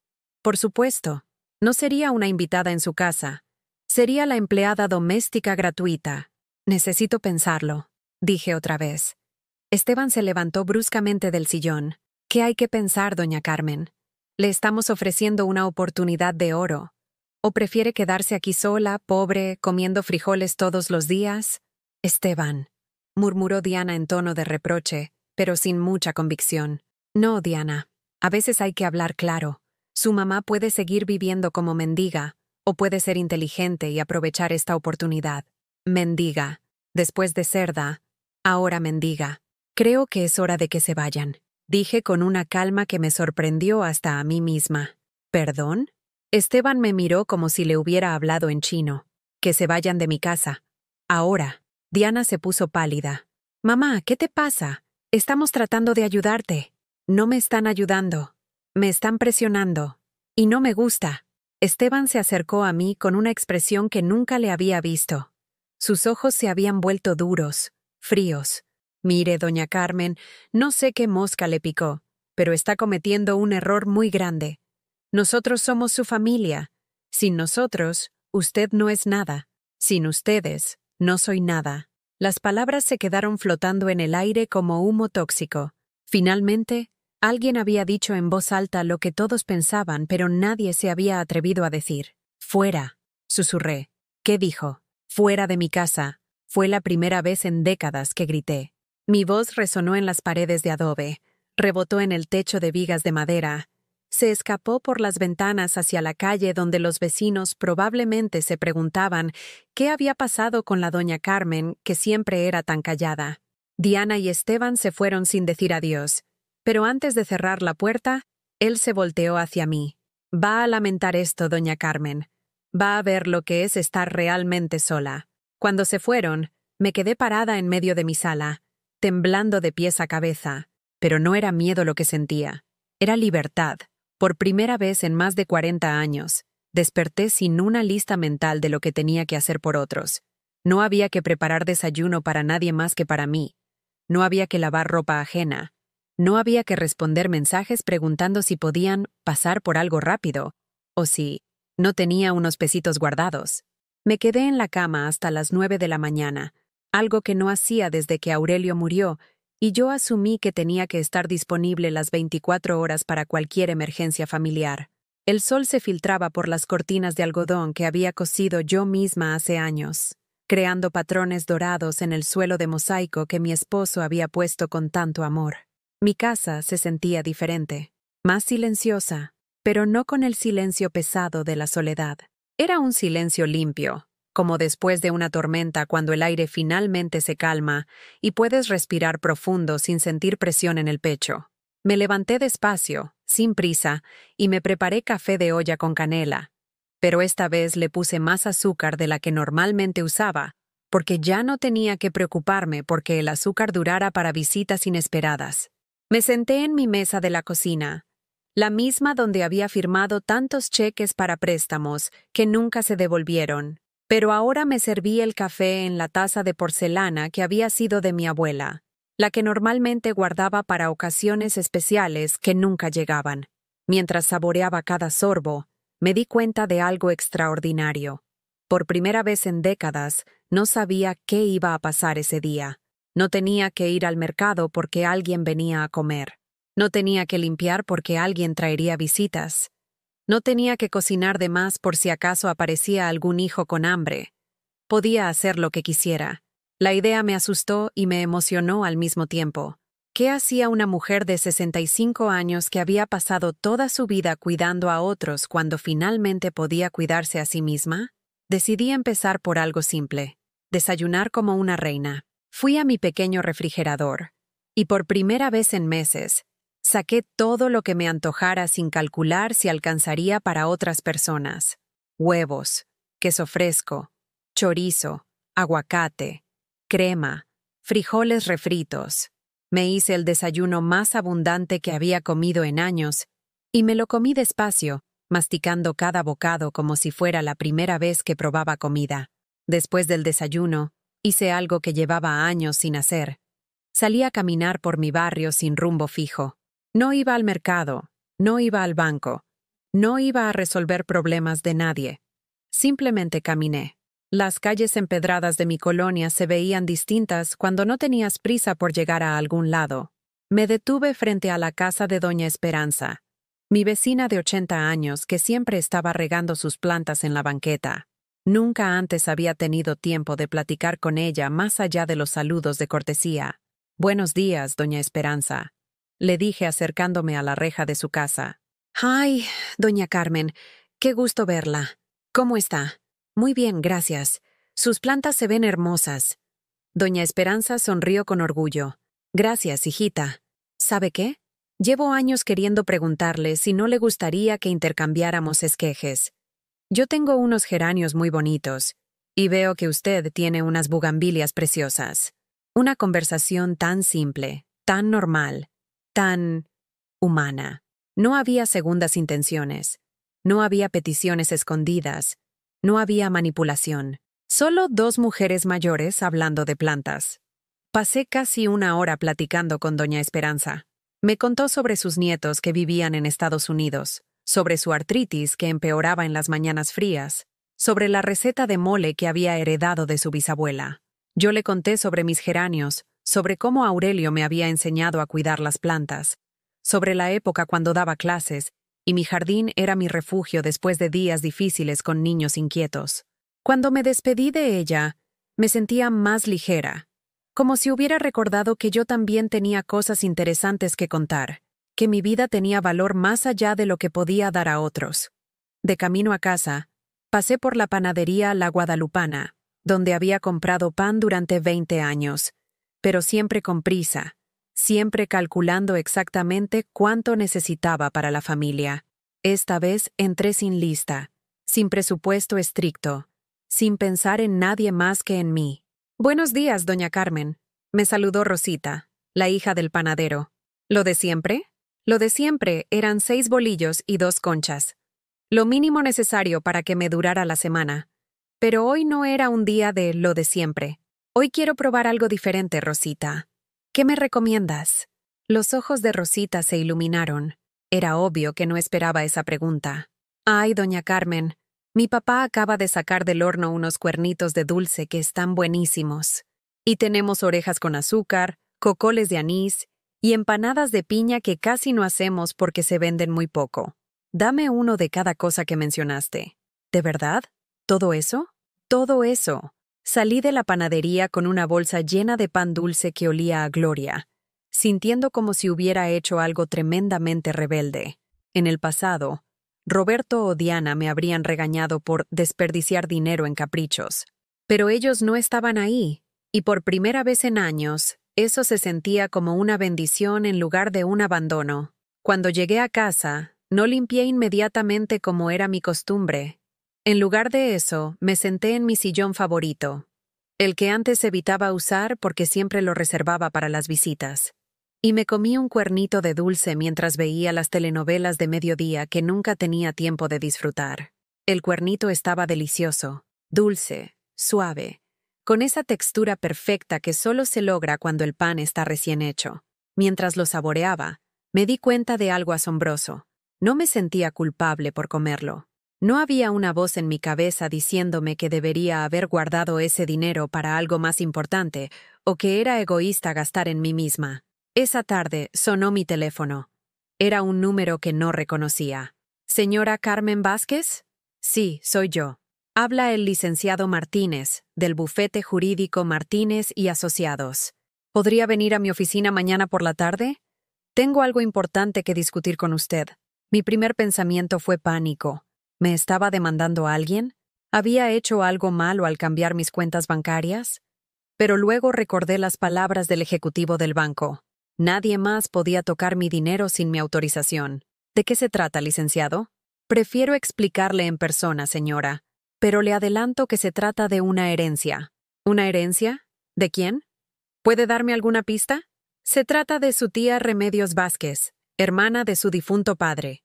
Por supuesto, no sería una invitada en su casa. Sería la empleada doméstica gratuita. Necesito pensarlo, dije otra vez. Esteban se levantó bruscamente del sillón. ¿Qué hay que pensar, doña Carmen? Le estamos ofreciendo una oportunidad de oro. ¿O prefiere quedarse aquí sola, pobre, comiendo frijoles todos los días? Esteban, murmuró Diana en tono de reproche, pero sin mucha convicción. No, Diana. A veces hay que hablar claro. Su mamá puede seguir viviendo como mendiga, o puede ser inteligente y aprovechar esta oportunidad. Mendiga. Después de cerda, ahora mendiga. Creo que es hora de que se vayan, dije con una calma que me sorprendió hasta a mí misma. ¿Perdón? Esteban me miró como si le hubiera hablado en chino. Que se vayan de mi casa. Ahora. Diana se puso pálida. Mamá, ¿qué te pasa? Estamos tratando de ayudarte. No me están ayudando. Me están presionando. Y no me gusta. Esteban se acercó a mí con una expresión que nunca le había visto. Sus ojos se habían vuelto duros, fríos. Mire, doña Carmen, no sé qué mosca le picó, pero está cometiendo un error muy grande. Nosotros somos su familia. Sin nosotros, usted no es nada. Sin ustedes, no soy nada. Las palabras se quedaron flotando en el aire como humo tóxico. Finalmente, alguien había dicho en voz alta lo que todos pensaban, pero nadie se había atrevido a decir. «Fuera», susurré. «¿Qué dijo?» «Fuera de mi casa». Fue la primera vez en décadas que grité. Mi voz resonó en las paredes de adobe, rebotó en el techo de vigas de madera, se escapó por las ventanas hacia la calle donde los vecinos probablemente se preguntaban qué había pasado con la doña Carmen, que siempre era tan callada. Diana y Esteban se fueron sin decir adiós, pero antes de cerrar la puerta, él se volteó hacia mí. «Va a lamentar esto, doña Carmen. Va a ver lo que es estar realmente sola». Cuando se fueron, me quedé parada en medio de mi sala, temblando de pies a cabeza, pero no era miedo lo que sentía, era libertad. Por primera vez en más de 40 años, desperté sin una lista mental de lo que tenía que hacer por otros. No había que preparar desayuno para nadie más que para mí. No había que lavar ropa ajena. No había que responder mensajes preguntando si podían pasar por algo rápido, o si no tenía unos pesitos guardados. Me quedé en la cama hasta las 9 de la mañana, algo que no hacía desde que Aurelio murió, y yo asumí que tenía que estar disponible las 24 horas para cualquier emergencia familiar. El sol se filtraba por las cortinas de algodón que había cosido yo misma hace años, creando patrones dorados en el suelo de mosaico que mi esposo había puesto con tanto amor. Mi casa se sentía diferente, más silenciosa, pero no con el silencio pesado de la soledad. Era un silencio limpio, como después de una tormenta cuando el aire finalmente se calma y puedes respirar profundo sin sentir presión en el pecho. Me levanté despacio, sin prisa, y me preparé café de olla con canela. Pero esta vez le puse más azúcar de la que normalmente usaba, porque ya no tenía que preocuparme porque el azúcar durara para visitas inesperadas. Me senté en mi mesa de la cocina, la misma donde había firmado tantos cheques para préstamos que nunca se devolvieron. Pero ahora me serví el café en la taza de porcelana que había sido de mi abuela, la que normalmente guardaba para ocasiones especiales que nunca llegaban. Mientras saboreaba cada sorbo, me di cuenta de algo extraordinario. Por primera vez en décadas, no sabía qué iba a pasar ese día. No tenía que ir al mercado porque alguien venía a comer. No tenía que limpiar porque alguien traería visitas. No tenía que cocinar de más por si acaso aparecía algún hijo con hambre. Podía hacer lo que quisiera. La idea me asustó y me emocionó al mismo tiempo. ¿Qué hacía una mujer de 65 años que había pasado toda su vida cuidando a otros cuando finalmente podía cuidarse a sí misma? Decidí empezar por algo simple: desayunar como una reina. Fui a mi pequeño refrigerador, y por primera vez en meses, saqué todo lo que me antojara sin calcular si alcanzaría para otras personas. Huevos, queso fresco, chorizo, aguacate, crema, frijoles refritos. Me hice el desayuno más abundante que había comido en años, y me lo comí despacio, masticando cada bocado como si fuera la primera vez que probaba comida. Después del desayuno, hice algo que llevaba años sin hacer. Salí a caminar por mi barrio sin rumbo fijo. No iba al mercado, no iba al banco, no iba a resolver problemas de nadie. Simplemente caminé. Las calles empedradas de mi colonia se veían distintas cuando no tenías prisa por llegar a algún lado. Me detuve frente a la casa de doña Esperanza, mi vecina de 80 años que siempre estaba regando sus plantas en la banqueta. Nunca antes había tenido tiempo de platicar con ella más allá de los saludos de cortesía. «Buenos días, doña Esperanza», le dije acercándome a la reja de su casa. «Ay, doña Carmen, qué gusto verla. ¿Cómo está?» «Muy bien, gracias. Sus plantas se ven hermosas». Doña Esperanza sonrió con orgullo. «Gracias, hijita. ¿Sabe qué? Llevo años queriendo preguntarle si no le gustaría que intercambiáramos esquejes. Yo tengo unos geranios muy bonitos, y veo que usted tiene unas bugambilias preciosas». Una conversación tan simple, tan normal, tan humana. No había segundas intenciones. No había peticiones escondidas. No había manipulación. Solo dos mujeres mayores hablando de plantas. Pasé casi una hora platicando con doña Esperanza. Me contó sobre sus nietos que vivían en Estados Unidos, sobre su artritis que empeoraba en las mañanas frías, sobre la receta de mole que había heredado de su bisabuela. Yo le conté sobre mis geranios, sobre cómo Aurelio me había enseñado a cuidar las plantas, sobre la época cuando daba clases, y mi jardín era mi refugio después de días difíciles con niños inquietos. Cuando me despedí de ella, me sentía más ligera, como si hubiera recordado que yo también tenía cosas interesantes que contar, que mi vida tenía valor más allá de lo que podía dar a otros. De camino a casa, pasé por la panadería La Guadalupana, donde había comprado pan durante 20 años, pero siempre con prisa, siempre calculando exactamente cuánto necesitaba para la familia. Esta vez entré sin lista, sin presupuesto estricto, sin pensar en nadie más que en mí. «Buenos días, doña Carmen», me saludó Rosita, la hija del panadero. «¿Lo de siempre?» Lo de siempre eran 6 bolillos y 2 conchas, lo mínimo necesario para que me durara la semana. Pero hoy no era un día de lo de siempre. Hoy quiero probar algo diferente, Rosita. ¿Qué me recomiendas? Los ojos de Rosita se iluminaron. Era obvio que no esperaba esa pregunta. Ay, doña Carmen, mi papá acaba de sacar del horno unos cuernitos de dulce que están buenísimos. Y tenemos orejas con azúcar, cocoles de anís y empanadas de piña que casi no hacemos porque se venden muy poco. Dame uno de cada cosa que mencionaste. ¿De verdad? ¿Todo eso? Todo eso. Salí de la panadería con una bolsa llena de pan dulce que olía a gloria, sintiendo como si hubiera hecho algo tremendamente rebelde. En el pasado, Roberto o Diana me habrían regañado por desperdiciar dinero en caprichos. Pero ellos no estaban ahí, y por primera vez en años, eso se sentía como una bendición en lugar de un abandono. Cuando llegué a casa, no limpié inmediatamente como era mi costumbre. En lugar de eso, me senté en mi sillón favorito, el que antes evitaba usar porque siempre lo reservaba para las visitas. Y me comí un cuernito de dulce mientras veía las telenovelas de mediodía que nunca tenía tiempo de disfrutar. El cuernito estaba delicioso, dulce, suave, con esa textura perfecta que solo se logra cuando el pan está recién hecho. Mientras lo saboreaba, me di cuenta de algo asombroso. No me sentía culpable por comerlo. No había una voz en mi cabeza diciéndome que debería haber guardado ese dinero para algo más importante o que era egoísta gastar en mí misma. Esa tarde sonó mi teléfono. Era un número que no reconocía. ¿Señora Carmen Vázquez? Sí, soy yo. Habla el licenciado Martínez, del bufete jurídico Martínez y Asociados. ¿Podría venir a mi oficina mañana por la tarde? Tengo algo importante que discutir con usted. Mi primer pensamiento fue pánico. ¿Me estaba demandando a alguien? ¿Había hecho algo malo al cambiar mis cuentas bancarias? Pero luego recordé las palabras del ejecutivo del banco. Nadie más podía tocar mi dinero sin mi autorización. ¿De qué se trata, licenciado? Prefiero explicarle en persona, señora, pero le adelanto que se trata de una herencia. ¿Una herencia? ¿De quién? ¿Puede darme alguna pista? Se trata de su tía Remedios Vázquez, hermana de su difunto padre.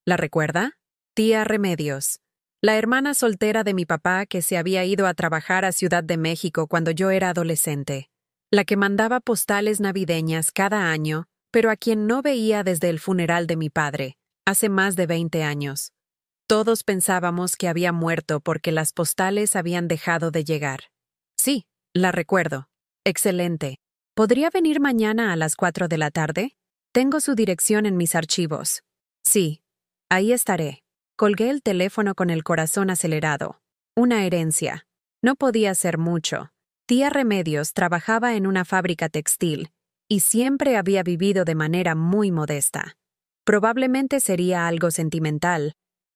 ¿La recuerda? Tía Remedios, la hermana soltera de mi papá que se había ido a trabajar a Ciudad de México cuando yo era adolescente, la que mandaba postales navideñas cada año, pero a quien no veía desde el funeral de mi padre, hace más de 20 años. Todos pensábamos que había muerto porque las postales habían dejado de llegar. Sí, la recuerdo. Excelente. ¿Podría venir mañana a las 4 de la tarde? Tengo su dirección en mis archivos. Sí, ahí estaré. Colgué el teléfono con el corazón acelerado. Una herencia. No podía ser mucho. Tía Remedios trabajaba en una fábrica textil y siempre había vivido de manera muy modesta. Probablemente sería algo sentimental.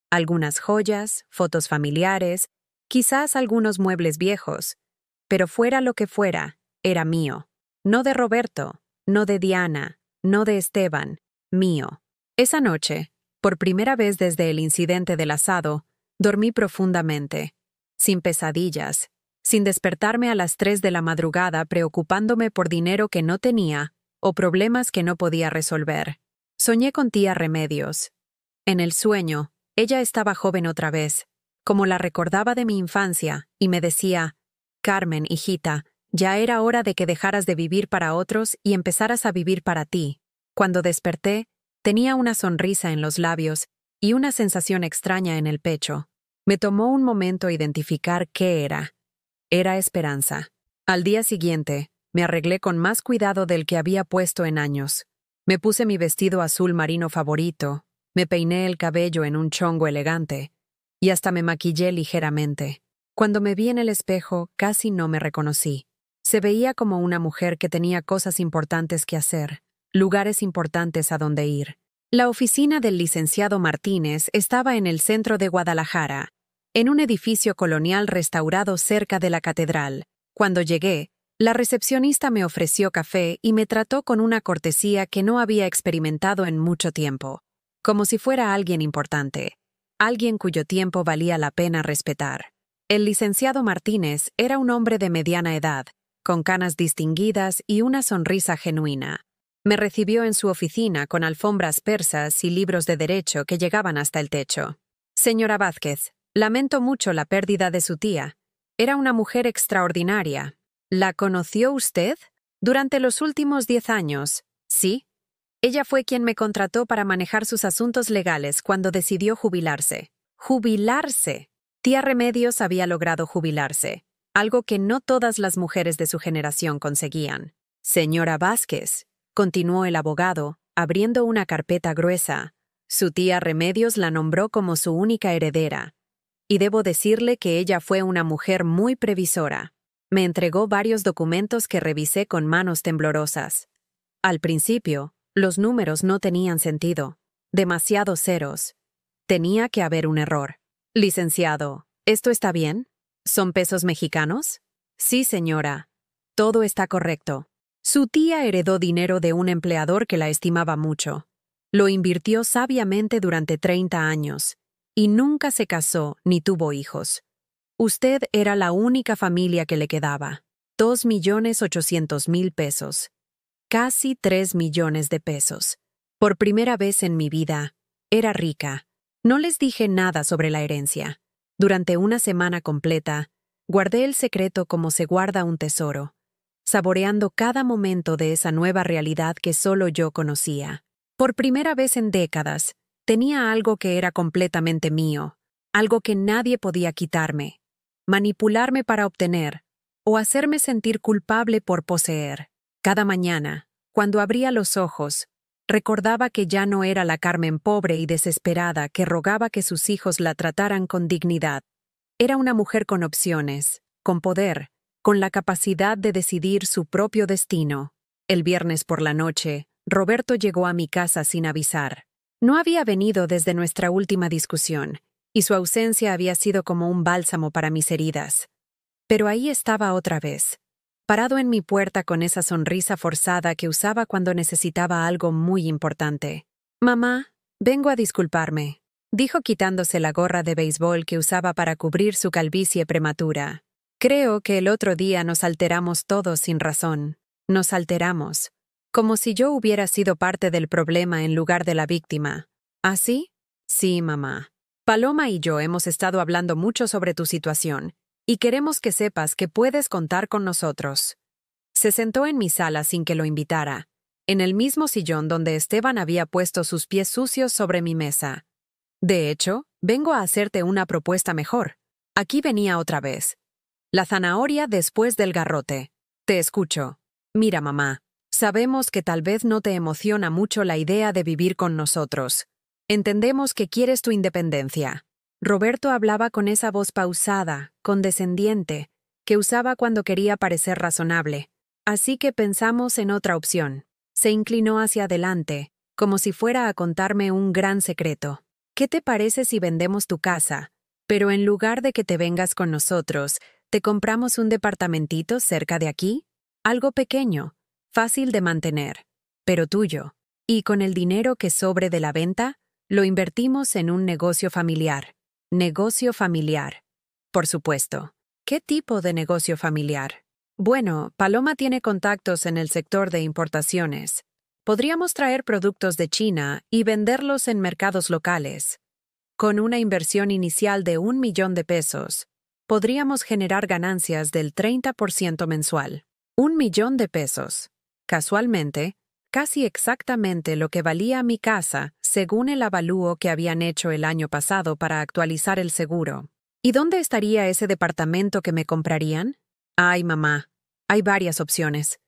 Algunas joyas, fotos familiares, quizás algunos muebles viejos. Pero fuera lo que fuera, era mío. No de Roberto, no de Diana, no de Esteban, mío. Esa noche, por primera vez desde el incidente del asado, dormí profundamente, sin pesadillas, sin despertarme a las 3 de la madrugada preocupándome por dinero que no tenía o problemas que no podía resolver. Soñé con tía Remedios. En el sueño, ella estaba joven otra vez, como la recordaba de mi infancia, y me decía, «Carmen, hijita, ya era hora de que dejaras de vivir para otros y empezaras a vivir para ti». Cuando desperté, tenía una sonrisa en los labios y una sensación extraña en el pecho. Me tomó un momento identificar qué era. Era esperanza. Al día siguiente, me arreglé con más cuidado del que había puesto en años. Me puse mi vestido azul marino favorito, me peiné el cabello en un chongo elegante, y hasta me maquillé ligeramente. Cuando me vi en el espejo, casi no me reconocí. Se veía como una mujer que tenía cosas importantes que hacer, lugares importantes a donde ir. La oficina del licenciado Martínez estaba en el centro de Guadalajara, en un edificio colonial restaurado cerca de la catedral. Cuando llegué, la recepcionista me ofreció café y me trató con una cortesía que no había experimentado en mucho tiempo, como si fuera alguien importante, alguien cuyo tiempo valía la pena respetar. El licenciado Martínez era un hombre de mediana edad, con canas distinguidas y una sonrisa genuina. Me recibió en su oficina con alfombras persas y libros de derecho que llegaban hasta el techo. Señora Vázquez, lamento mucho la pérdida de su tía. Era una mujer extraordinaria. ¿La conoció usted? Durante los últimos 10 años, sí. Ella fue quien me contrató para manejar sus asuntos legales cuando decidió jubilarse. ¡Jubilarse! Tía Remedios había logrado jubilarse, algo que no todas las mujeres de su generación conseguían. Señora Vázquez, continuó el abogado, abriendo una carpeta gruesa. Su tía Remedios la nombró como su única heredera. Y debo decirle que ella fue una mujer muy previsora. Me entregó varios documentos que revisé con manos temblorosas. Al principio, los números no tenían sentido. Demasiados ceros. Tenía que haber un error. Licenciado, ¿esto está bien? ¿Son pesos mexicanos? Sí, señora. Todo está correcto. Su tía heredó dinero de un empleador que la estimaba mucho. Lo invirtió sabiamente durante 30 años. Y nunca se casó ni tuvo hijos. Usted era la única familia que le quedaba. 2.800.000 pesos. Casi 3 millones de pesos. Por primera vez en mi vida, era rica. No les dije nada sobre la herencia. Durante una semana completa, guardé el secreto como se guarda un tesoro, saboreando cada momento de esa nueva realidad que solo yo conocía. Por primera vez en décadas, tenía algo que era completamente mío, algo que nadie podía quitarme, manipularme para obtener, o hacerme sentir culpable por poseer. Cada mañana, cuando abría los ojos, recordaba que ya no era la Carmen pobre y desesperada que rogaba que sus hijos la trataran con dignidad. Era una mujer con opciones, con poder, con la capacidad de decidir su propio destino. El viernes por la noche, Roberto llegó a mi casa sin avisar. No había venido desde nuestra última discusión, y su ausencia había sido como un bálsamo para mis heridas. Pero ahí estaba otra vez, parado en mi puerta con esa sonrisa forzada que usaba cuando necesitaba algo muy importante. «Mamá, vengo a disculparme», dijo quitándose la gorra de béisbol que usaba para cubrir su calvicie prematura. «Creo que el otro día nos alteramos todos sin razón. Nos alteramos, como si yo hubiera sido parte del problema en lugar de la víctima. ¿Así? Sí, mamá. Paloma y yo hemos estado hablando mucho sobre tu situación, y queremos que sepas que puedes contar con nosotros». Se sentó en mi sala sin que lo invitara, en el mismo sillón donde Esteban había puesto sus pies sucios sobre mi mesa. «De hecho, vengo a hacerte una propuesta mejor. Aquí venía otra vez. La zanahoria después del garrote. Te escucho. Mira, mamá, sabemos que tal vez no te emociona mucho la idea de vivir con nosotros. Entendemos que quieres tu independencia». Roberto hablaba con esa voz pausada, condescendiente, que usaba cuando quería parecer razonable. Así que pensamos en otra opción. Se inclinó hacia adelante, como si fuera a contarme un gran secreto. «¿Qué te parece si vendemos tu casa? Pero en lugar de que te vengas con nosotros, te compramos un departamentito cerca de aquí? Algo pequeño, fácil de mantener, pero tuyo. Y con el dinero que sobre de la venta, lo invertimos en un negocio familiar». Negocio familiar. Por supuesto. ¿Qué tipo de negocio familiar? Bueno, Paloma tiene contactos en el sector de importaciones. Podríamos traer productos de China y venderlos en mercados locales. Con una inversión inicial de 1 millón de pesos, podríamos generar ganancias del 30% mensual. 1 millón de pesos. Casualmente, casi exactamente lo que valía mi casa según el avalúo que habían hecho el año pasado para actualizar el seguro. ¿Y dónde estaría ese departamento que me comprarían? Ay, mamá, Hay varias opciones.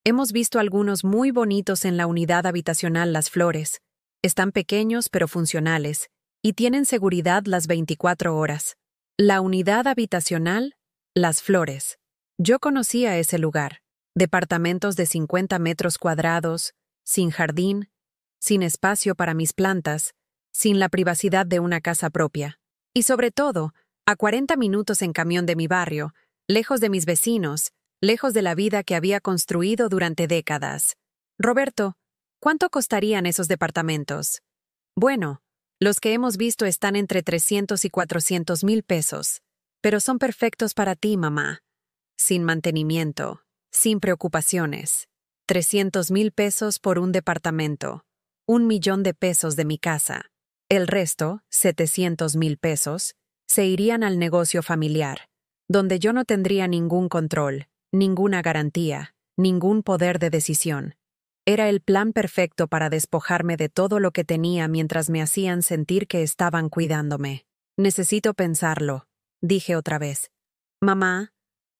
Hemos visto algunos muy bonitos en la unidad habitacional Las Flores. Están pequeños pero funcionales y tienen seguridad las 24 horas. La unidad habitacional Las Flores. Yo conocía ese lugar. Departamentos de 50 metros cuadrados, sin jardín, sin espacio para mis plantas, sin la privacidad de una casa propia. Y sobre todo, a 40 minutos en camión de mi barrio, lejos de mis vecinos, lejos de la vida que había construido durante décadas. Roberto, ¿cuánto costarían esos departamentos? Bueno, los que hemos visto están entre 300 y 400 mil pesos, pero son perfectos para ti, mamá. Sin mantenimiento, sin preocupaciones. 300,000 pesos por un departamento. 1,000,000 de pesos de mi casa. El resto, 700,000 pesos, se irían al negocio familiar, donde yo no tendría ningún control, ninguna garantía, ningún poder de decisión. Era el plan perfecto para despojarme de todo lo que tenía mientras me hacían sentir que estaban cuidándome. Necesito pensarlo, dije otra vez. Mamá.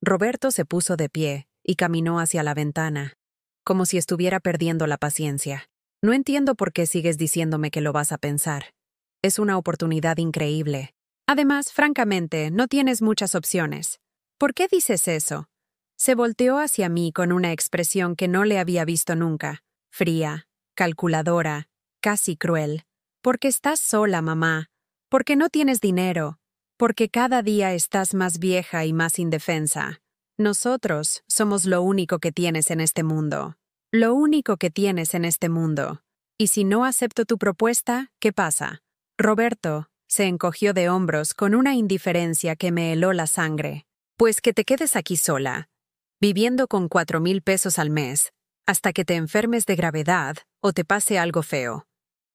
Roberto se puso de pie y caminó hacia la ventana, como si estuviera perdiendo la paciencia. No entiendo por qué sigues diciéndome que lo vas a pensar. Es una oportunidad increíble. Además, francamente, no tienes muchas opciones. ¿Por qué dices eso? Se volteó hacia mí con una expresión que no le había visto nunca. Fría, calculadora, casi cruel. Porque estás sola, mamá. Porque no tienes dinero. Porque cada día estás más vieja y más indefensa. Nosotros somos lo único que tienes en este mundo. Lo único que tienes en este mundo. Y si no acepto tu propuesta, ¿qué pasa? Roberto se encogió de hombros con una indiferencia que me heló la sangre. Pues que te quedes aquí sola, viviendo con 4,000 pesos al mes, hasta que te enfermes de gravedad o te pase algo feo.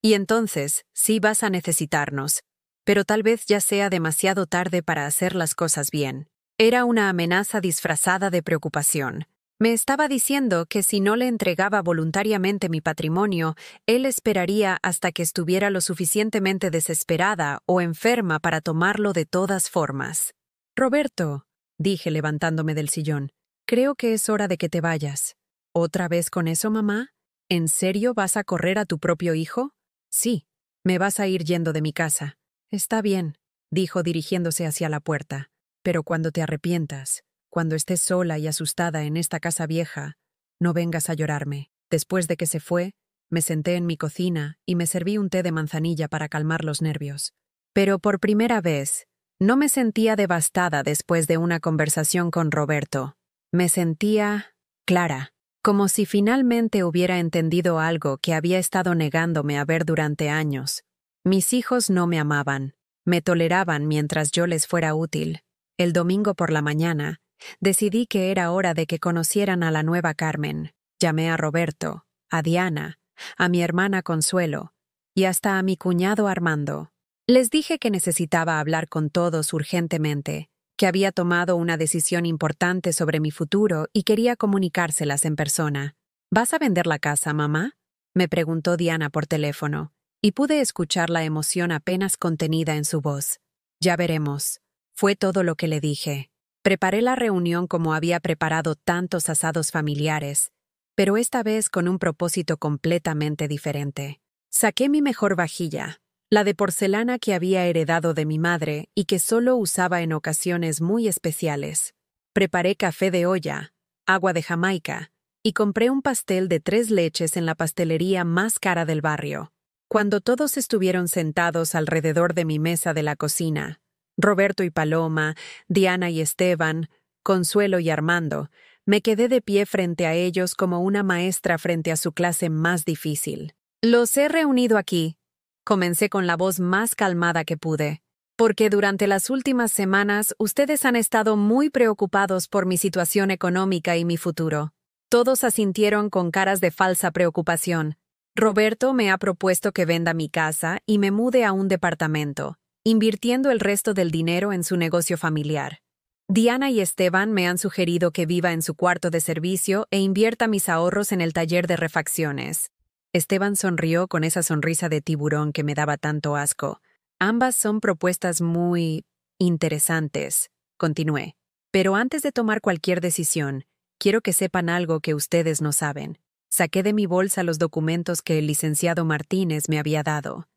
Y entonces sí vas a necesitarnos, pero tal vez ya sea demasiado tarde para hacer las cosas bien. Era una amenaza disfrazada de preocupación. Me estaba diciendo que si no le entregaba voluntariamente mi patrimonio, él esperaría hasta que estuviera lo suficientemente desesperada o enferma para tomarlo de todas formas. Roberto, dije levantándome del sillón, creo que es hora de que te vayas. ¿Otra vez con eso, mamá? ¿En serio vas a correr a tu propio hijo? Sí, me vas a ir yendo de mi casa. Está bien, dijo dirigiéndose hacia la puerta, pero cuando te arrepientas, cuando estés sola y asustada en esta casa vieja, no vengas a llorarme. Después de que se fue, me senté en mi cocina y me serví un té de manzanilla para calmar los nervios. Pero por primera vez, no me sentía devastada después de una conversación con Roberto. Me sentía clara, como si finalmente hubiera entendido algo que había estado negándome a ver durante años. Mis hijos no me amaban, me toleraban mientras yo les fuera útil. El domingo por la mañana, decidí que era hora de que conocieran a la nueva Carmen. Llamé a Roberto, a Diana, a mi hermana Consuelo y hasta a mi cuñado Armando. Les dije que necesitaba hablar con todos urgentemente, que había tomado una decisión importante sobre mi futuro y quería comunicárselas en persona. ¿Vas a vender la casa, mamá?, me preguntó Diana por teléfono, y pude escuchar la emoción apenas contenida en su voz. Ya veremos. Fue todo lo que le dije. Preparé la reunión como había preparado tantos asados familiares, pero esta vez con un propósito completamente diferente. Saqué mi mejor vajilla, la de porcelana que había heredado de mi madre y que solo usaba en ocasiones muy especiales. Preparé café de olla, agua de Jamaica, y compré un pastel de 3 leches en la pastelería más cara del barrio. Cuando todos estuvieron sentados alrededor de mi mesa de la cocina, Roberto y Paloma, Diana y Esteban, Consuelo y Armando, me quedé de pie frente a ellos como una maestra frente a su clase más difícil. Los he reunido aquí, comencé con la voz más calmada que pude, porque durante las últimas semanas ustedes han estado muy preocupados por mi situación económica y mi futuro. Todos asintieron con caras de falsa preocupación. Roberto me ha propuesto que venda mi casa y me mude a un departamento, invirtiendo el resto del dinero en su negocio familiar. Diana y Esteban me han sugerido que viva en su cuarto de servicio e invierta mis ahorros en el taller de refacciones. Esteban sonrió con esa sonrisa de tiburón que me daba tanto asco. Ambas son propuestas muy interesantes, continué. Pero antes de tomar cualquier decisión, quiero que sepan algo que ustedes no saben. Saqué de mi bolsa los documentos que el licenciado Martínez me había dado.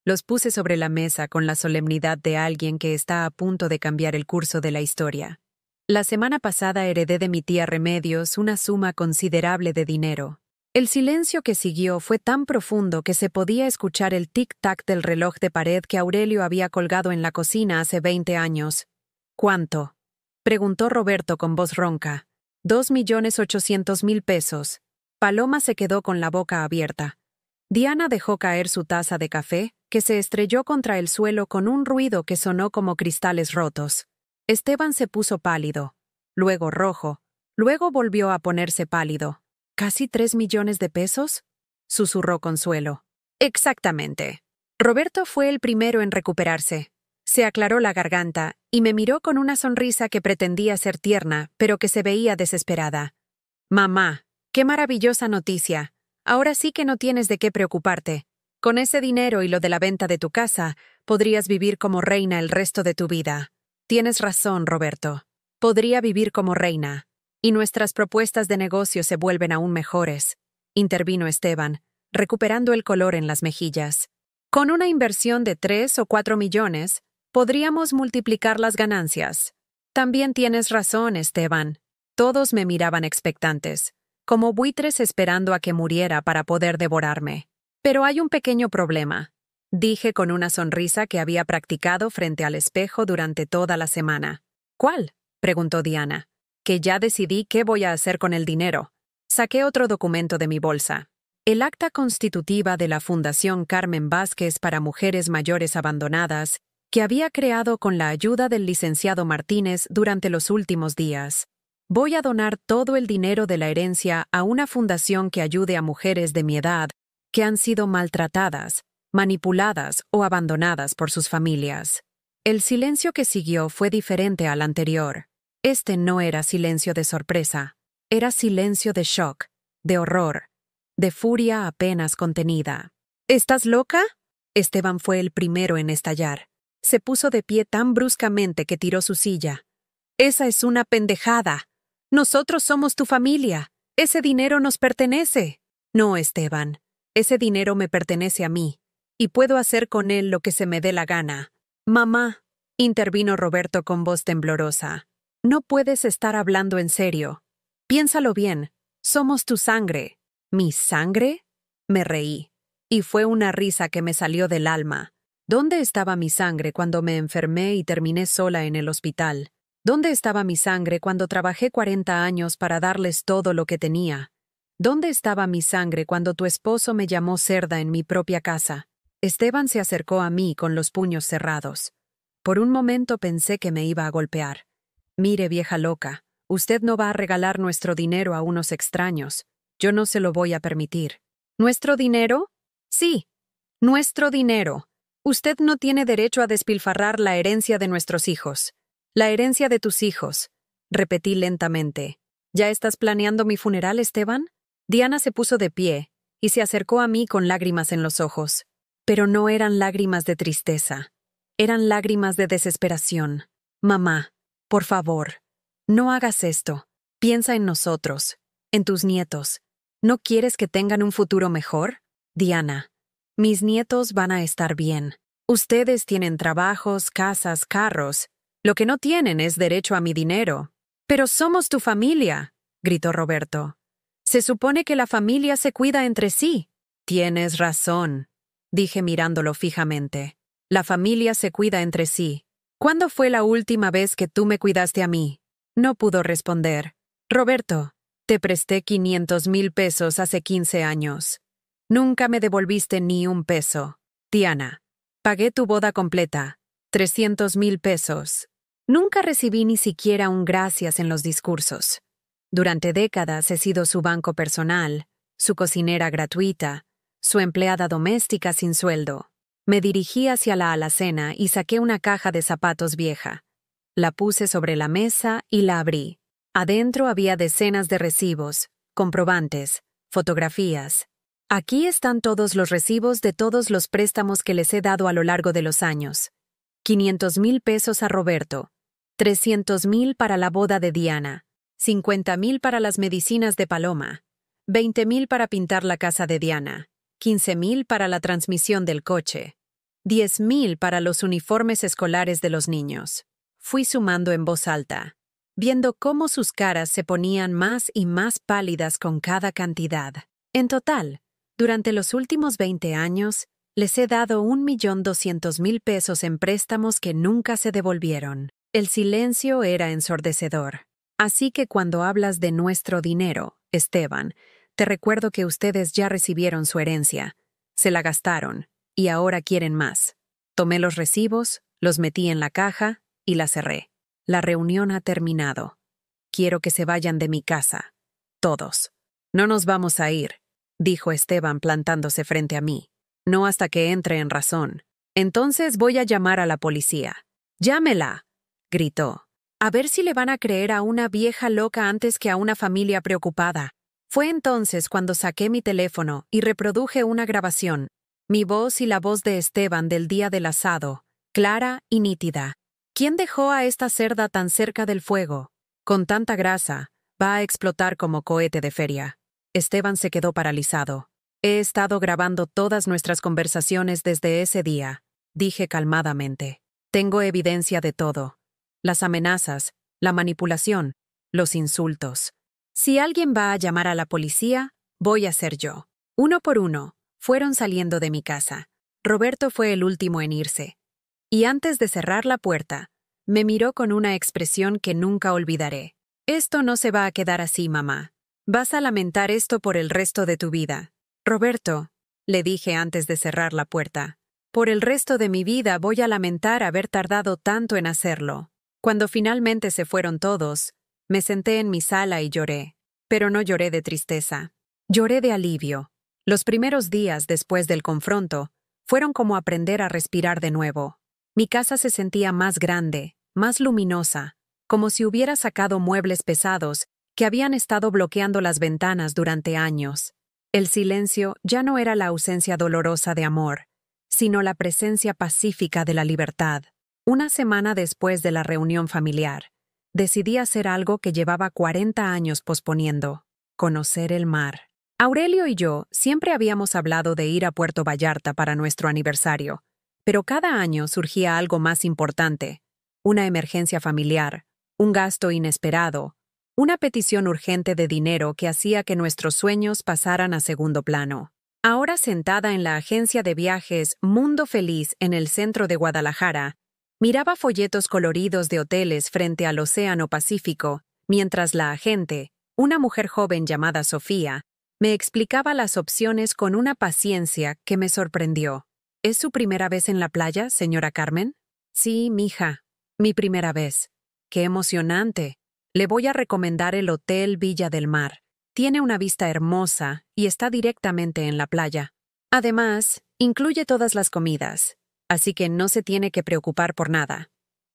Los puse sobre la mesa con la solemnidad de alguien que está a punto de cambiar el curso de la historia. La semana pasada heredé de mi tía Remedios una suma considerable de dinero. El silencio que siguió fue tan profundo que se podía escuchar el tic-tac del reloj de pared que Aurelio había colgado en la cocina hace 20 años. ¿Cuánto?, preguntó Roberto con voz ronca. 2.800.000 pesos. Paloma se quedó con la boca abierta. Diana dejó caer su taza de café, que se estrelló contra el suelo con un ruido que sonó como cristales rotos. Esteban se puso pálido, luego rojo, luego volvió a ponerse pálido. ¿Casi 3 millones de pesos?, susurró Consuelo. Exactamente. Roberto fue el primero en recuperarse. Se aclaró la garganta y me miró con una sonrisa que pretendía ser tierna, pero que se veía desesperada. Mamá, qué maravillosa noticia. Ahora sí que no tienes de qué preocuparte. Con ese dinero y lo de la venta de tu casa, podrías vivir como reina el resto de tu vida. Tienes razón, Roberto. Podría vivir como reina. Y nuestras propuestas de negocio se vuelven aún mejores, intervino Esteban, recuperando el color en las mejillas. Con una inversión de 3 o 4 millones, podríamos multiplicar las ganancias. También tienes razón, Esteban. Todos me miraban expectantes, como buitres esperando a que muriera para poder devorarme. Pero hay un pequeño problema, dije con una sonrisa que había practicado frente al espejo durante toda la semana. ¿Cuál?, preguntó Diana. Que ya decidí qué voy a hacer con el dinero. Saqué otro documento de mi bolsa. El acta constitutiva de la Fundación Carmen Vázquez para Mujeres Mayores Abandonadas, que había creado con la ayuda del licenciado Martínez durante los últimos días. Voy a donar todo el dinero de la herencia a una fundación que ayude a mujeres de mi edad que han sido maltratadas, manipuladas o abandonadas por sus familias. El silencio que siguió fue diferente al anterior. Este no era silencio de sorpresa, era silencio de shock, de horror, de furia apenas contenida. ¿Estás loca?, Esteban fue el primero en estallar. Se puso de pie tan bruscamente que tiró su silla. Esa es una pendejada. Nosotros somos tu familia. Ese dinero nos pertenece. No, Esteban. Ese dinero me pertenece a mí, y puedo hacer con él lo que se me dé la gana. Mamá, intervino Roberto con voz temblorosa. No puedes estar hablando en serio. Piénsalo bien. Somos tu sangre. ¿Mi sangre?, me reí. Y fue una risa que me salió del alma. ¿Dónde estaba mi sangre cuando me enfermé y terminé sola en el hospital? ¿Dónde estaba mi sangre cuando trabajé 40 años para darles todo lo que tenía? ¿Dónde estaba mi sangre cuando tu esposo me llamó cerda en mi propia casa? Esteban se acercó a mí con los puños cerrados. Por un momento pensé que me iba a golpear. Mire, vieja loca, usted no va a regalar nuestro dinero a unos extraños. Yo no se lo voy a permitir. ¿Nuestro dinero? Sí, nuestro dinero. Usted no tiene derecho a despilfarrar la herencia de nuestros hijos. La herencia de tus hijos, repetí lentamente. ¿Ya estás planeando mi funeral, Esteban? Diana se puso de pie y se acercó a mí con lágrimas en los ojos. Pero no eran lágrimas de tristeza. Eran lágrimas de desesperación. Mamá, por favor, no hagas esto. Piensa en nosotros, en tus nietos. ¿No quieres que tengan un futuro mejor? Diana, mis nietos van a estar bien. Ustedes tienen trabajos, casas, carros. Lo que no tienen es derecho a mi dinero. Pero somos tu familia, gritó Roberto. Se supone que la familia se cuida entre sí. Tienes razón, dije mirándolo fijamente. La familia se cuida entre sí. ¿Cuándo fue la última vez que tú me cuidaste a mí? No pudo responder. Roberto, te presté 500.000 pesos hace 15 años. Nunca me devolviste ni un peso. Diana, pagué tu boda completa. 300.000 pesos. Nunca recibí ni siquiera un gracias en los discursos. Durante décadas he sido su banco personal, su cocinera gratuita, su empleada doméstica sin sueldo. Me dirigí hacia la alacena y saqué una caja de zapatos vieja. La puse sobre la mesa y la abrí. Adentro había decenas de recibos, comprobantes, fotografías. Aquí están todos los recibos de todos los préstamos que les he dado a lo largo de los años. 500.000 pesos a Roberto, 300.000 para la boda de Diana, 50,000 para las medicinas de Paloma, 20,000 para pintar la casa de Diana, 15,000 para la transmisión del coche, 10,000 para los uniformes escolares de los niños. Fui sumando en voz alta, viendo cómo sus caras se ponían más y más pálidas con cada cantidad. En total, durante los últimos 20 años, les he dado 1,200,000 pesos en préstamos que nunca se devolvieron. El silencio era ensordecedor. Así que cuando hablas de nuestro dinero, Esteban, te recuerdo que ustedes ya recibieron su herencia, se la gastaron, y ahora quieren más. Tomé los recibos, los metí en la caja y la cerré. La reunión ha terminado. Quiero que se vayan de mi casa. Todos. No nos vamos a ir, dijo Esteban plantándose frente a mí. No hasta que entre en razón. Entonces voy a llamar a la policía. ¡Llámela!, gritó. A ver si le van a creer a una vieja loca antes que a una familia preocupada. Fue entonces cuando saqué mi teléfono y reproduje una grabación. Mi voz y la voz de Esteban del día del asado, clara y nítida. ¿Quién dejó a esta cerda tan cerca del fuego? Con tanta grasa, va a explotar como cohete de feria. Esteban se quedó paralizado. He estado grabando todas nuestras conversaciones desde ese día, dije calmadamente. Tengo evidencia de todo. Las amenazas, la manipulación, los insultos. Si alguien va a llamar a la policía, voy a ser yo. Uno por uno, fueron saliendo de mi casa. Roberto fue el último en irse. Y antes de cerrar la puerta, me miró con una expresión que nunca olvidaré. Esto no se va a quedar así, mamá. Vas a lamentar esto por el resto de tu vida. Roberto, le dije antes de cerrar la puerta, por el resto de mi vida voy a lamentar haber tardado tanto en hacerlo. Cuando finalmente se fueron todos, me senté en mi sala y lloré. Pero no lloré de tristeza. Lloré de alivio. Los primeros días después del confronto fueron como aprender a respirar de nuevo. Mi casa se sentía más grande, más luminosa, como si hubiera sacado muebles pesados que habían estado bloqueando las ventanas durante años. El silencio ya no era la ausencia dolorosa de amor, sino la presencia pacífica de la libertad. Una semana después de la reunión familiar, decidí hacer algo que llevaba 40 años posponiendo: conocer el mar. Aurelio y yo siempre habíamos hablado de ir a Puerto Vallarta para nuestro aniversario, pero cada año surgía algo más importante: una emergencia familiar, un gasto inesperado, una petición urgente de dinero que hacía que nuestros sueños pasaran a segundo plano. Ahora sentada en la agencia de viajes Mundo Feliz en el centro de Guadalajara, miraba folletos coloridos de hoteles frente al Océano Pacífico, mientras la agente, una mujer joven llamada Sofía, me explicaba las opciones con una paciencia que me sorprendió. ¿Es su primera vez en la playa, señora Carmen? Sí, mija, mi primera vez. ¡Qué emocionante! Le voy a recomendar el Hotel Villa del Mar. Tiene una vista hermosa y está directamente en la playa. Además, incluye todas las comidas, así que no se tiene que preocupar por nada.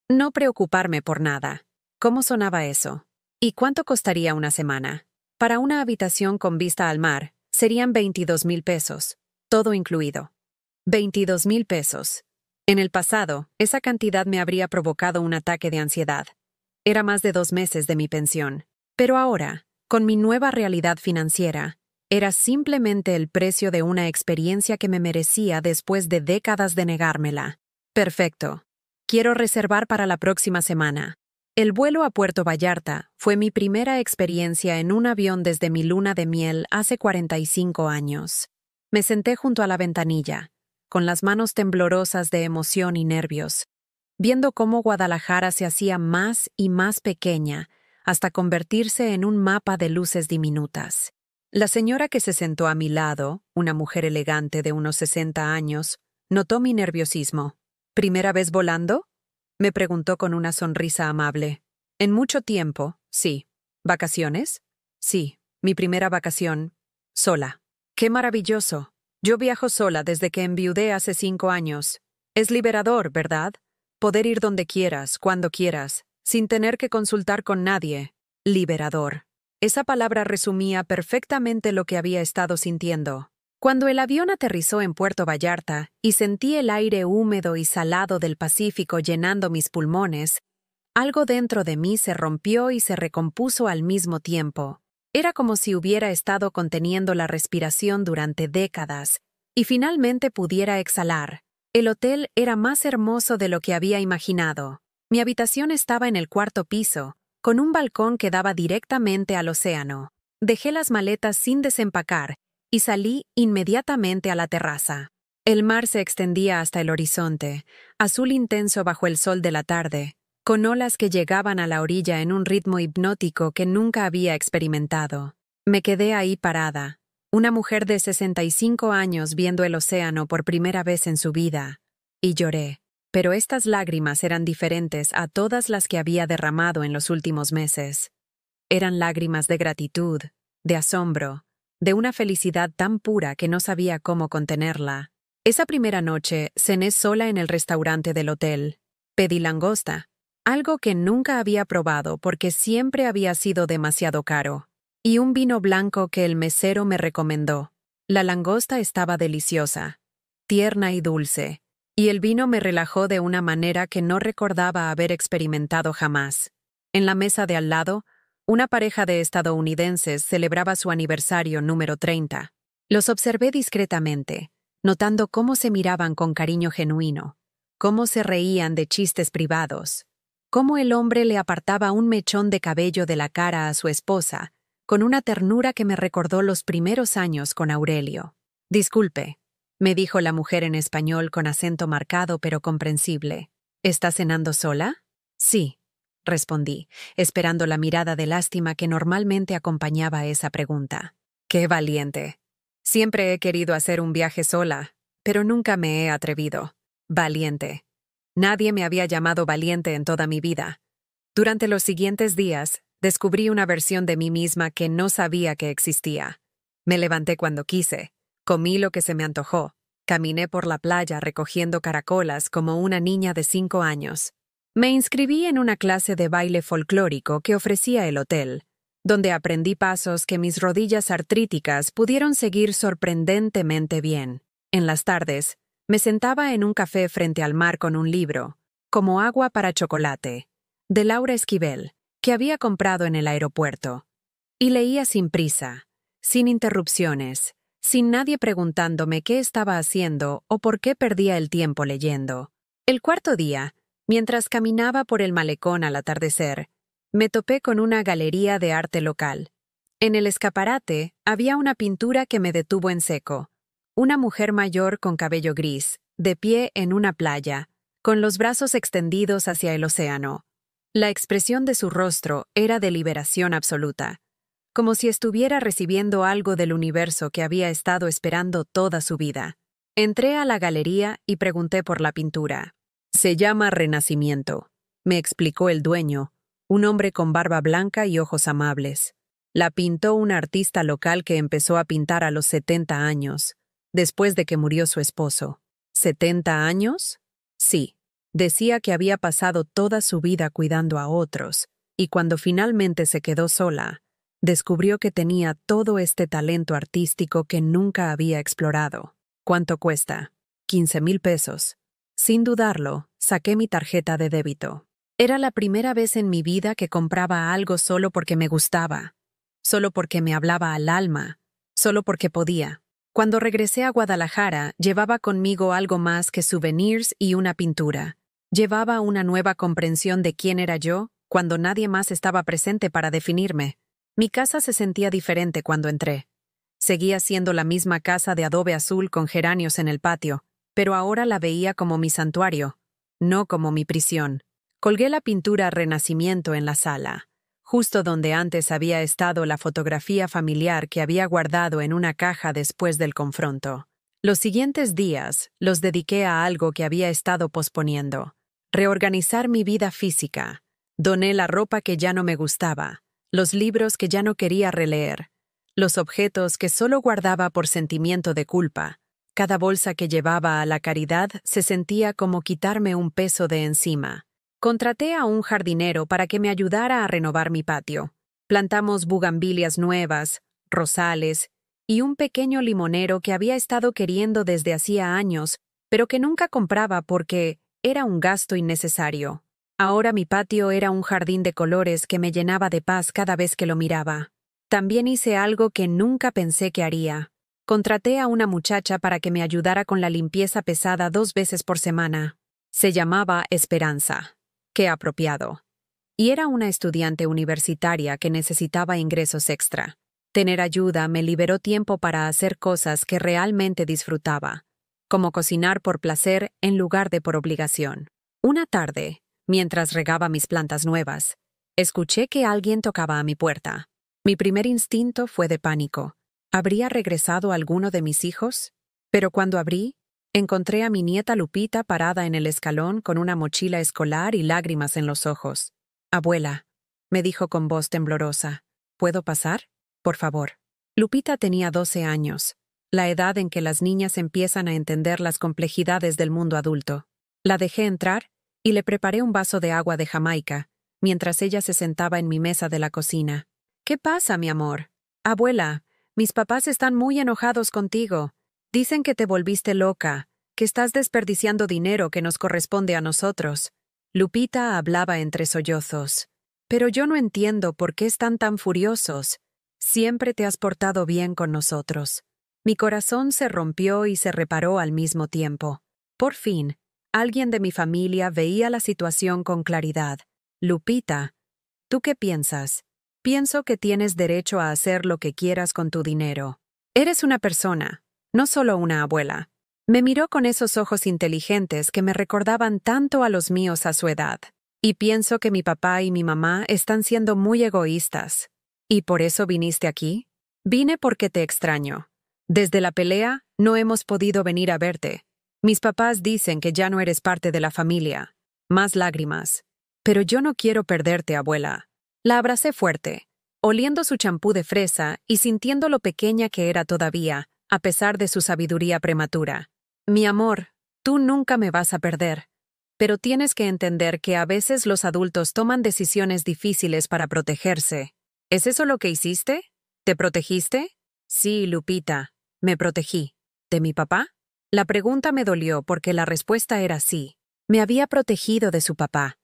No preocuparme por nada. ¿Cómo sonaba eso? ¿Y cuánto costaría una semana? Para una habitación con vista al mar, serían 22,000 pesos, todo incluido. 22,000 pesos. En el pasado, esa cantidad me habría provocado un ataque de ansiedad. Era más de 2 meses de mi pensión. Pero ahora, con mi nueva realidad financiera, era simplemente el precio de una experiencia que me merecía después de décadas de negármela. Perfecto. Quiero reservar para la próxima semana. El vuelo a Puerto Vallarta fue mi primera experiencia en un avión desde mi luna de miel hace 45 años. Me senté junto a la ventanilla, con las manos temblorosas de emoción y nervios, viendo cómo Guadalajara se hacía más y más pequeña hasta convertirse en un mapa de luces diminutas. La señora que se sentó a mi lado, una mujer elegante de unos 60 años, notó mi nerviosismo. ¿Primera vez volando?, me preguntó con una sonrisa amable. En mucho tiempo, sí. ¿Vacaciones? Sí, mi primera vacación, sola. ¡Qué maravilloso! Yo viajo sola desde que enviudé hace 5 años. Es liberador, ¿verdad? Poder ir donde quieras, cuando quieras, sin tener que consultar con nadie. Liberador. Esa palabra resumía perfectamente lo que había estado sintiendo. Cuando el avión aterrizó en Puerto Vallarta y sentí el aire húmedo y salado del Pacífico llenando mis pulmones, Algo dentro de mí se rompió y se recompuso al mismo tiempo. Era como si hubiera estado conteniendo la respiración durante décadas y finalmente pudiera exhalar. El hotel era más hermoso de lo que había imaginado. Mi habitación estaba en el cuarto piso, con un balcón que daba directamente al océano. Dejé las maletas sin desempacar y salí inmediatamente a la terraza. El mar se extendía hasta el horizonte, azul intenso bajo el sol de la tarde, con olas que llegaban a la orilla en un ritmo hipnótico que nunca había experimentado. Me quedé ahí parada, una mujer de 65 años viendo el océano por primera vez en su vida, y lloré. Pero estas lágrimas eran diferentes a todas las que había derramado en los últimos meses. Eran lágrimas de gratitud, de asombro, de una felicidad tan pura que no sabía cómo contenerla. Esa primera noche cené sola en el restaurante del hotel. Pedí langosta, algo que nunca había probado porque siempre había sido demasiado caro, y un vino blanco que el mesero me recomendó. La langosta estaba deliciosa, tierna y dulce, y el vino me relajó de una manera que no recordaba haber experimentado jamás. En la mesa de al lado, una pareja de estadounidenses celebraba su aniversario número 30. Los observé discretamente, notando cómo se miraban con cariño genuino, cómo se reían de chistes privados, cómo el hombre le apartaba un mechón de cabello de la cara a su esposa, con una ternura que me recordó los primeros años con Aurelio. «Disculpe», me dijo la mujer en español con acento marcado pero comprensible. «¿Está cenando sola?» «Sí», respondí, esperando la mirada de lástima que normalmente acompañaba a esa pregunta. «¡Qué valiente! Siempre he querido hacer un viaje sola, pero nunca me he atrevido. Valiente. Nadie me había llamado valiente en toda mi vida. Durante los siguientes días, descubrí una versión de mí misma que no sabía que existía. Me levanté cuando quise, comí lo que se me antojó, caminé por la playa recogiendo caracolas como una niña de 5 años. Me inscribí en una clase de baile folclórico que ofrecía el hotel, donde aprendí pasos que mis rodillas artríticas pudieron seguir sorprendentemente bien. En las tardes, me sentaba en un café frente al mar con un libro, Como agua para chocolate, de Laura Esquivel, que había comprado en el aeropuerto. Y leía sin prisa, sin interrupciones, sin nadie preguntándome qué estaba haciendo o por qué perdía el tiempo leyendo. El cuarto día, mientras caminaba por el malecón al atardecer, me topé con una galería de arte local. En el escaparate había una pintura que me detuvo en seco. Una mujer mayor con cabello gris, de pie en una playa, con los brazos extendidos hacia el océano. La expresión de su rostro era de liberación absoluta, como si estuviera recibiendo algo del universo que había estado esperando toda su vida. Entré a la galería y pregunté por la pintura. «Se llama Renacimiento», me explicó el dueño, un hombre con barba blanca y ojos amables. La pintó un artista local que empezó a pintar a los 70 años, después de que murió su esposo. ¿70 años? Sí. Decía que había pasado toda su vida cuidando a otros, y cuando finalmente se quedó sola, descubrió que tenía todo este talento artístico que nunca había explorado. ¿Cuánto cuesta? 15,000 pesos. Sin dudarlo, saqué mi tarjeta de débito. Era la primera vez en mi vida que compraba algo solo porque me gustaba, solo porque me hablaba al alma, solo porque podía. Cuando regresé a Guadalajara, llevaba conmigo algo más que souvenirs y una pintura. Llevaba una nueva comprensión de quién era yo cuando nadie más estaba presente para definirme. Mi casa se sentía diferente cuando entré. Seguía siendo la misma casa de adobe azul con geranios en el patio, pero ahora la veía como mi santuario, no como mi prisión. Colgué la pintura Renacimiento en la sala, justo donde antes había estado la fotografía familiar que había guardado en una caja después del confronto. Los siguientes días los dediqué a algo que había estado posponiendo: reorganizar mi vida física. Doné la ropa que ya no me gustaba, los libros que ya no quería releer, los objetos que solo guardaba por sentimiento de culpa. Cada bolsa que llevaba a la caridad se sentía como quitarme un peso de encima. Contraté a un jardinero para que me ayudara a renovar mi patio. Plantamos bugambilias nuevas, rosales y un pequeño limonero que había estado queriendo desde hacía años, pero que nunca compraba porque era un gasto innecesario. Ahora mi patio era un jardín de colores que me llenaba de paz cada vez que lo miraba. También hice algo que nunca pensé que haría. Contraté a una muchacha para que me ayudara con la limpieza pesada 2 veces por semana. Se llamaba Esperanza. Qué apropiado. Y era una estudiante universitaria que necesitaba ingresos extra. Tener ayuda me liberó tiempo para hacer cosas que realmente disfrutaba, como cocinar por placer en lugar de por obligación. Una tarde, mientras regaba mis plantas nuevas, escuché que alguien tocaba a mi puerta. Mi primer instinto fue de pánico. ¿Habría regresado alguno de mis hijos? Pero cuando abrí, encontré a mi nieta Lupita parada en el escalón con una mochila escolar y lágrimas en los ojos. «Abuela», me dijo con voz temblorosa, «¿puedo pasar? Por favor». Lupita tenía 12 años, la edad en que las niñas empiezan a entender las complejidades del mundo adulto. La dejé entrar y le preparé un vaso de agua de Jamaica, mientras ella se sentaba en mi mesa de la cocina. «¿Qué pasa, mi amor?» «Abuela, mis papás están muy enojados contigo. Dicen que te volviste loca, que estás desperdiciando dinero que nos corresponde a nosotros». Lupita hablaba entre sollozos. «Pero yo no entiendo por qué están tan furiosos. Siempre te has portado bien con nosotros». Mi corazón se rompió y se reparó al mismo tiempo. Por fin, alguien de mi familia veía la situación con claridad. «Lupita, ¿tú qué piensas?» «Pienso que tienes derecho a hacer lo que quieras con tu dinero. Eres una persona, no solo una abuela». Me miró con esos ojos inteligentes que me recordaban tanto a los míos a su edad. «Y pienso que mi papá y mi mamá están siendo muy egoístas». «¿Y por eso viniste aquí?» «Vine porque te extraño. Desde la pelea, no hemos podido venir a verte. Mis papás dicen que ya no eres parte de la familia». Más lágrimas. «Pero yo no quiero perderte, abuela». La abracé fuerte, oliendo su champú de fresa y sintiendo lo pequeña que era todavía, a pesar de su sabiduría prematura. «Mi amor, tú nunca me vas a perder. Pero tienes que entender que a veces los adultos toman decisiones difíciles para protegerse». «¿Es eso lo que hiciste? ¿Te protegiste?» «Sí, Lupita, me protegí». «¿De mi papá?» La pregunta me dolió porque la respuesta era sí. Me había protegido de su papá,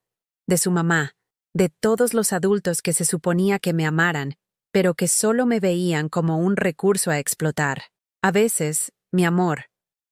de su mamá, de todos los adultos que se suponía que me amaran, pero que solo me veían como un recurso a explotar. A veces, mi amor,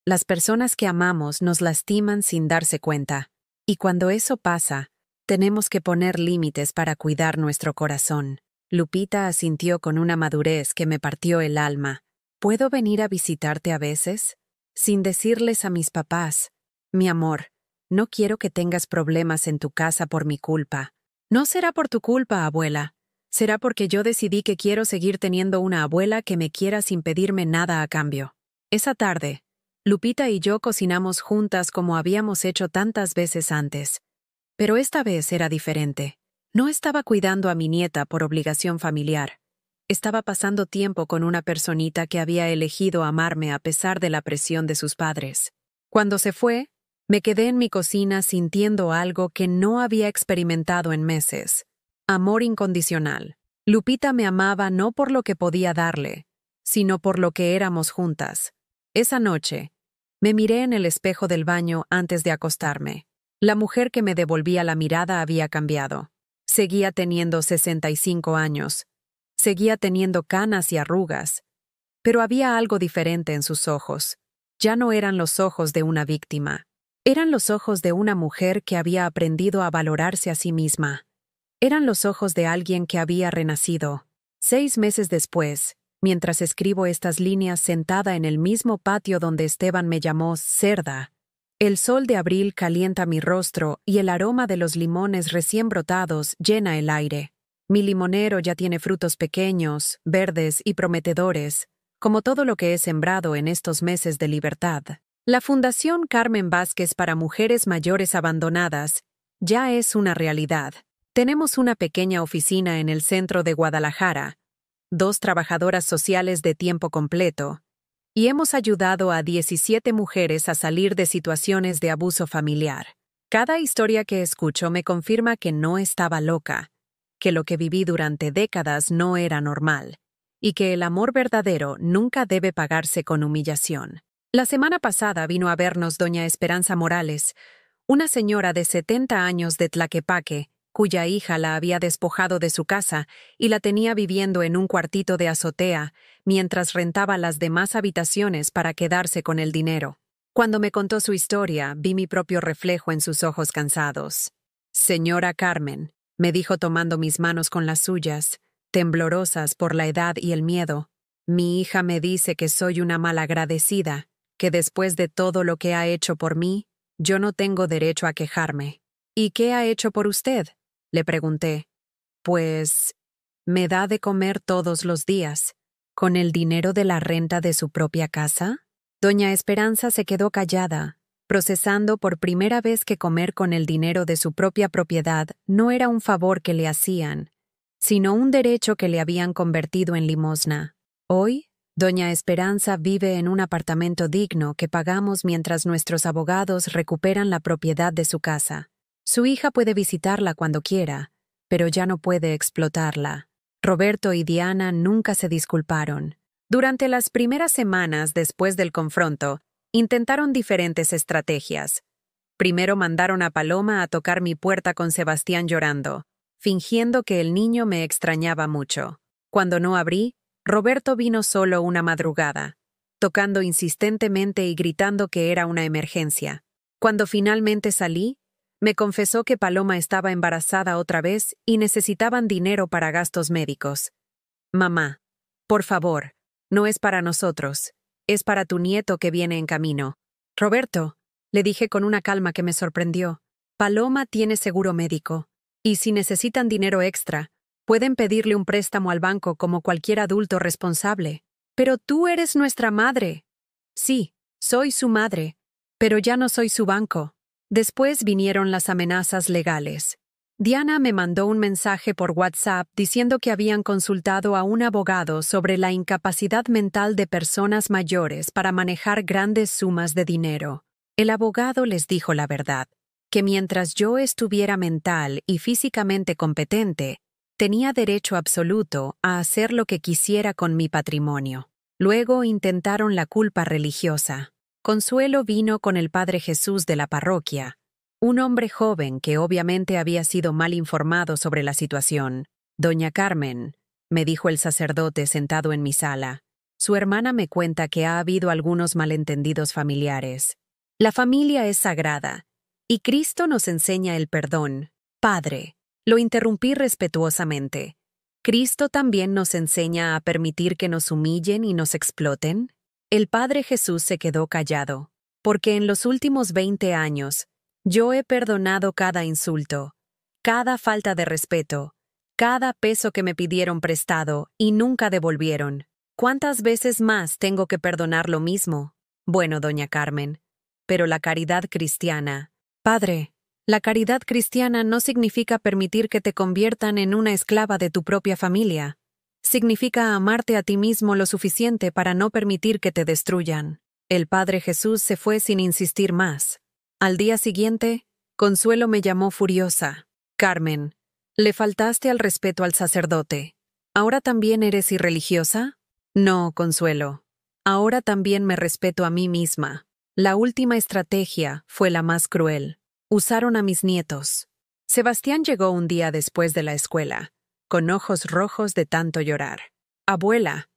las personas que amamos nos lastiman sin darse cuenta. Y cuando eso pasa, tenemos que poner límites para cuidar nuestro corazón. Lupita asintió con una madurez que me partió el alma. ¿Puedo venir a visitarte a veces? Sin decirles a mis papás, mi amor, no quiero que tengas problemas en tu casa por mi culpa. No será por tu culpa, abuela. Será porque yo decidí que quiero seguir teniendo una abuela que me quiera sin pedirme nada a cambio. Esa tarde, Lupita y yo cocinamos juntas como habíamos hecho tantas veces antes. Pero esta vez era diferente. No estaba cuidando a mi nieta por obligación familiar. Estaba pasando tiempo con una personita que había elegido amarme a pesar de la presión de sus padres. Cuando se fue, me quedé en mi cocina sintiendo algo que no había experimentado en meses. Amor incondicional. Lupita me amaba no por lo que podía darle, sino por lo que éramos juntas. Esa noche, me miré en el espejo del baño antes de acostarme. La mujer que me devolvía la mirada había cambiado. Seguía teniendo 65 años. Seguía teniendo canas y arrugas. Pero había algo diferente en sus ojos. Ya no eran los ojos de una víctima. Eran los ojos de una mujer que había aprendido a valorarse a sí misma. Eran los ojos de alguien que había renacido. 6 meses después, mientras escribo estas líneas sentada en el mismo patio donde Esteban me llamó cerda, el sol de abril calienta mi rostro y el aroma de los limones recién brotados llena el aire. Mi limonero ya tiene frutos pequeños, verdes y prometedores, como todo lo que he sembrado en estos meses de libertad. La Fundación Carmen Vázquez para Mujeres Mayores Abandonadas ya es una realidad. Tenemos una pequeña oficina en el centro de Guadalajara, 2 trabajadoras sociales de tiempo completo, y hemos ayudado a 17 mujeres a salir de situaciones de abuso familiar. Cada historia que escucho me confirma que no estaba loca, que lo que viví durante décadas no era normal, y que el amor verdadero nunca debe pagarse con humillación. La semana pasada vino a vernos doña Esperanza Morales, Una señora de 70 años de Tlaquepaque, cuya hija la había despojado de su casa y la tenía viviendo en un cuartito de azotea, mientras rentaba las demás habitaciones para quedarse con el dinero. Cuando me contó su historia, vi mi propio reflejo en sus ojos cansados. «Señora Carmen», me dijo tomando mis manos con las suyas, temblorosas por la edad y el miedo, «mi hija me dice que soy una malagradecida, que después de todo lo que ha hecho por mí, yo no tengo derecho a quejarme». «¿Y qué ha hecho por usted?», le pregunté. «Pues, me da de comer todos los días. ¿Con el dinero de la renta de su propia casa?». Doña Esperanza se quedó callada, procesando por primera vez que comer con el dinero de su propia propiedad no era un favor que le hacían, sino un derecho que le habían convertido en limosna. Hoy, Doña Esperanza vive en un apartamento digno que pagamos mientras nuestros abogados recuperan la propiedad de su casa. Su hija puede visitarla cuando quiera, pero ya no puede explotarla. Roberto y Diana nunca se disculparon. Durante las primeras semanas después del confronto, intentaron diferentes estrategias. Primero mandaron a Paloma a tocar mi puerta con Sebastián llorando, fingiendo que el niño me extrañaba mucho. Cuando no abrí, Roberto vino solo una madrugada, tocando insistentemente y gritando que era una emergencia. Cuando finalmente salí, me confesó que Paloma estaba embarazada otra vez y necesitaban dinero para gastos médicos. «Mamá, por favor, no es para nosotros, es para tu nieto que viene en camino». «Roberto», le dije con una calma que me sorprendió, «Paloma tiene seguro médico, y si necesitan dinero extra, pueden pedirle un préstamo al banco como cualquier adulto responsable». «Pero tú eres nuestra madre». «Sí, soy su madre, pero ya no soy su banco». Después vinieron las amenazas legales. Diana me mandó un mensaje por WhatsApp diciendo que habían consultado a un abogado sobre la incapacidad mental de personas mayores para manejar grandes sumas de dinero. El abogado les dijo la verdad, que mientras yo estuviera mental y físicamente competente, tenía derecho absoluto a hacer lo que quisiera con mi patrimonio. Luego intentaron la culpa religiosa. Consuelo vino con el Padre Jesús de la parroquia, un hombre joven que obviamente había sido mal informado sobre la situación. «Doña Carmen», me dijo el sacerdote sentado en mi sala, «su hermana me cuenta que ha habido algunos malentendidos familiares. La familia es sagrada, y Cristo nos enseña el perdón». «Padre», lo interrumpí respetuosamente, «¿Cristo también nos enseña a permitir que nos humillen y nos exploten?». El Padre Jesús se quedó callado, porque en los últimos 20 años, yo he perdonado cada insulto, cada falta de respeto, cada peso que me pidieron prestado y nunca devolvieron. ¿Cuántas veces más tengo que perdonar lo mismo? Bueno, doña Carmen, pero la caridad cristiana. Padre, la caridad cristiana no significa permitir que te conviertan en una esclava de tu propia familia. Significa amarte a ti mismo lo suficiente para no permitir que te destruyan. El Padre Jesús se fue sin insistir más. Al día siguiente, Consuelo me llamó furiosa. «Carmen, le faltaste al respeto al sacerdote. ¿Ahora también eres irreligiosa?». «No, Consuelo. Ahora también me respeto a mí misma». La última estrategia fue la más cruel. Usaron a mis nietos. Sebastián llegó un día después de la escuela, con ojos rojos de tanto llorar. «Abuela»,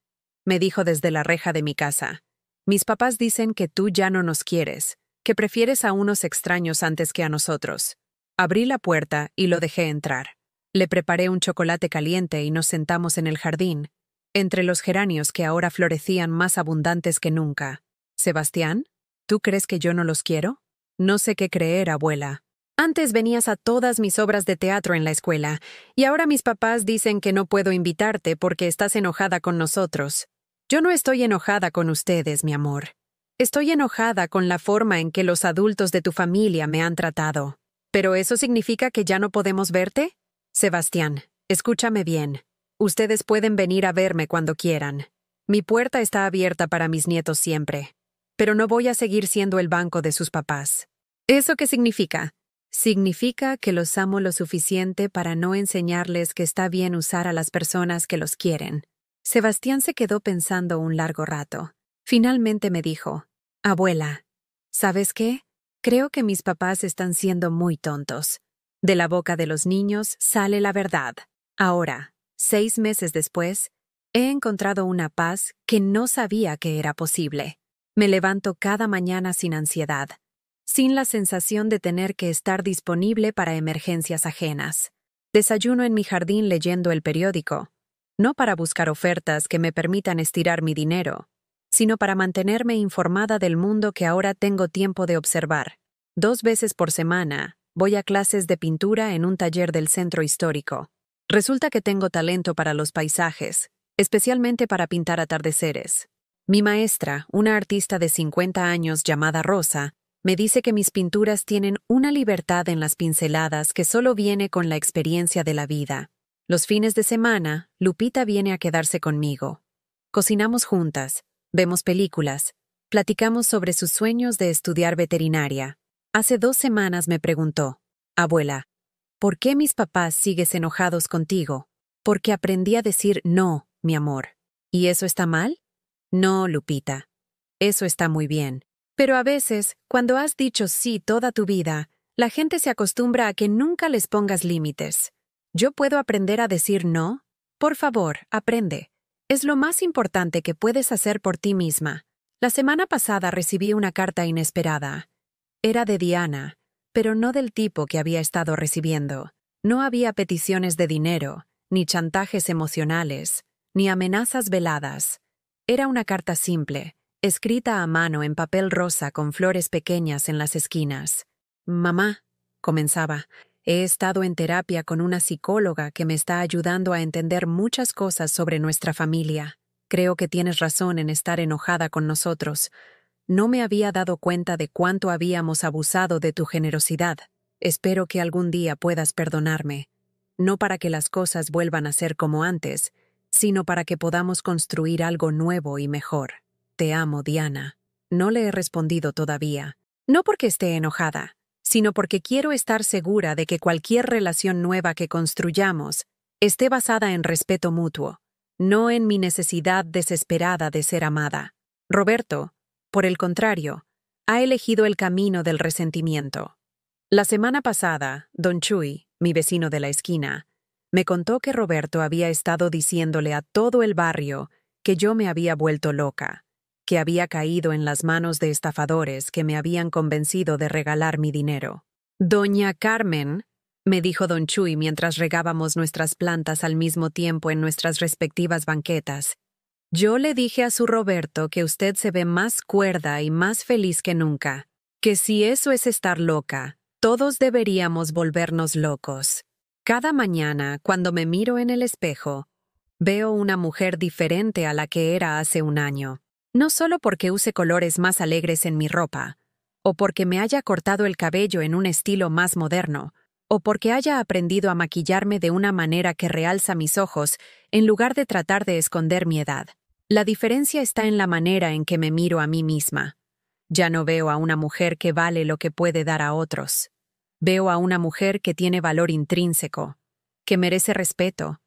me dijo desde la reja de mi casa, «mis papás dicen que tú ya no nos quieres, que prefieres a unos extraños antes que a nosotros». Abrí la puerta y lo dejé entrar. Le preparé un chocolate caliente y nos sentamos en el jardín, entre los geranios que ahora florecían más abundantes que nunca. «Sebastián, ¿tú crees que yo no los quiero?». «No sé qué creer, abuela. Antes venías a todas mis obras de teatro en la escuela, y ahora mis papás dicen que no puedo invitarte porque estás enojada con nosotros. Yo no estoy enojada con ustedes, mi amor. Estoy enojada con la forma en que los adultos de tu familia me han tratado. ¿Pero eso significa que ya no podemos verte? Sebastián, escúchame bien. Ustedes pueden venir a verme cuando quieran. Mi puerta está abierta para mis nietos siempre. Pero no voy a seguir siendo el banco de sus papás». ¿Eso qué significa? Significa que los amo lo suficiente para no enseñarles que está bien usar a las personas que los quieren. Sebastián se quedó pensando un largo rato. Finalmente me dijo, «Abuela, ¿sabes qué? Creo que mis papás están siendo muy tontos. De la boca de los niños sale la verdad. Ahora, 6 meses después, he encontrado una paz que no sabía que era posible. Me levanto cada mañana sin ansiedad, sin la sensación de tener que estar disponible para emergencias ajenas. Desayuno en mi jardín leyendo el periódico, no para buscar ofertas que me permitan estirar mi dinero, sino para mantenerme informada del mundo que ahora tengo tiempo de observar. 2 veces por semana, voy a clases de pintura en un taller del centro histórico. Resulta que tengo talento para los paisajes, especialmente para pintar atardeceres. Mi maestra, una artista de 50 años llamada Rosa, me dice que mis pinturas tienen una libertad en las pinceladas que solo viene con la experiencia de la vida. Los fines de semana, Lupita viene a quedarse conmigo. Cocinamos juntas, vemos películas, platicamos sobre sus sueños de estudiar veterinaria. Hace 2 semanas me preguntó, «Abuela, ¿por qué mis papás sigues enojados contigo?» «Porque aprendí a decir no, mi amor». «¿Y eso está mal?» «No, Lupita. Eso está muy bien. Pero a veces, cuando has dicho sí toda tu vida, la gente se acostumbra a que nunca les pongas límites. ¿Yo puedo aprender a decir no? Por favor, aprende. Es lo más importante que puedes hacer por ti misma». La semana pasada recibí una carta inesperada. Era de Diana, pero no del tipo que había estado recibiendo. No había peticiones de dinero, ni chantajes emocionales, ni amenazas veladas. Era una carta simple, escrita a mano en papel rosa con flores pequeñas en las esquinas. «Mamá», comenzaba, «he estado en terapia con una psicóloga que me está ayudando a entender muchas cosas sobre nuestra familia. Creo que tienes razón en estar enojada con nosotros. No me había dado cuenta de cuánto habíamos abusado de tu generosidad. Espero que algún día puedas perdonarme. No para que las cosas vuelvan a ser como antes, sino para que podamos construir algo nuevo y mejor. Te amo, Diana». No le he respondido todavía. No porque esté enojada, sino porque quiero estar segura de que cualquier relación nueva que construyamos esté basada en respeto mutuo, no en mi necesidad desesperada de ser amada. Roberto, por el contrario, ha elegido el camino del resentimiento. La semana pasada, Don Chuy, mi vecino de la esquina, me contó que Roberto había estado diciéndole a todo el barrio que yo me había vuelto loca, que había caído en las manos de estafadores que me habían convencido de regalar mi dinero. «Doña Carmen», me dijo Don Chuy mientras regábamos nuestras plantas al mismo tiempo en nuestras respectivas banquetas, «yo le dije a su Roberto que usted se ve más cuerda y más feliz que nunca, que si eso es estar loca, todos deberíamos volvernos locos. Cada mañana, cuando me miro en el espejo, veo una mujer diferente a la que era hace un año. No solo porque use colores más alegres en mi ropa, o porque me haya cortado el cabello en un estilo más moderno, o porque haya aprendido a maquillarme de una manera que realza mis ojos en lugar de tratar de esconder mi edad. La diferencia está en la manera en que me miro a mí misma. Ya no veo a una mujer que vale lo que puede dar a otros. Veo a una mujer que tiene valor intrínseco, que merece respeto,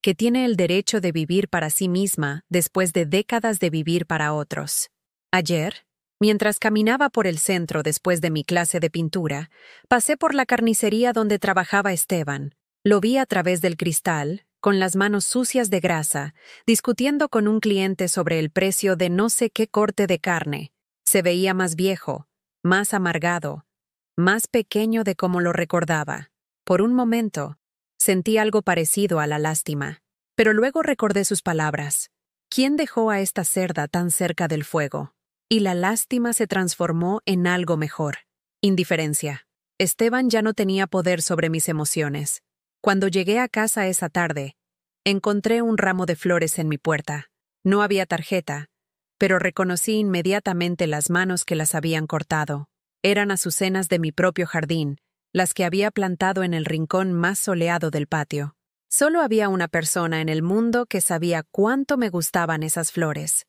que tiene el derecho de vivir para sí misma después de décadas de vivir para otros. Ayer, mientras caminaba por el centro después de mi clase de pintura, pasé por la carnicería donde trabajaba Esteban. Lo vi a través del cristal, con las manos sucias de grasa, discutiendo con un cliente sobre el precio de no sé qué corte de carne. Se veía más viejo, más amargado, más pequeño de como lo recordaba. Por un momento, sentí algo parecido a la lástima, pero luego recordé sus palabras. ¿Quién dejó a esta cerda tan cerca del fuego? Y la lástima se transformó en algo mejor. Indiferencia. Esteban ya no tenía poder sobre mis emociones. Cuando llegué a casa esa tarde, encontré un ramo de flores en mi puerta. No había tarjeta, pero reconocí inmediatamente las manos que las habían cortado. Eran azucenas de mi propio jardín, las que había plantado en el rincón más soleado del patio. Solo había una persona en el mundo que sabía cuánto me gustaban esas flores.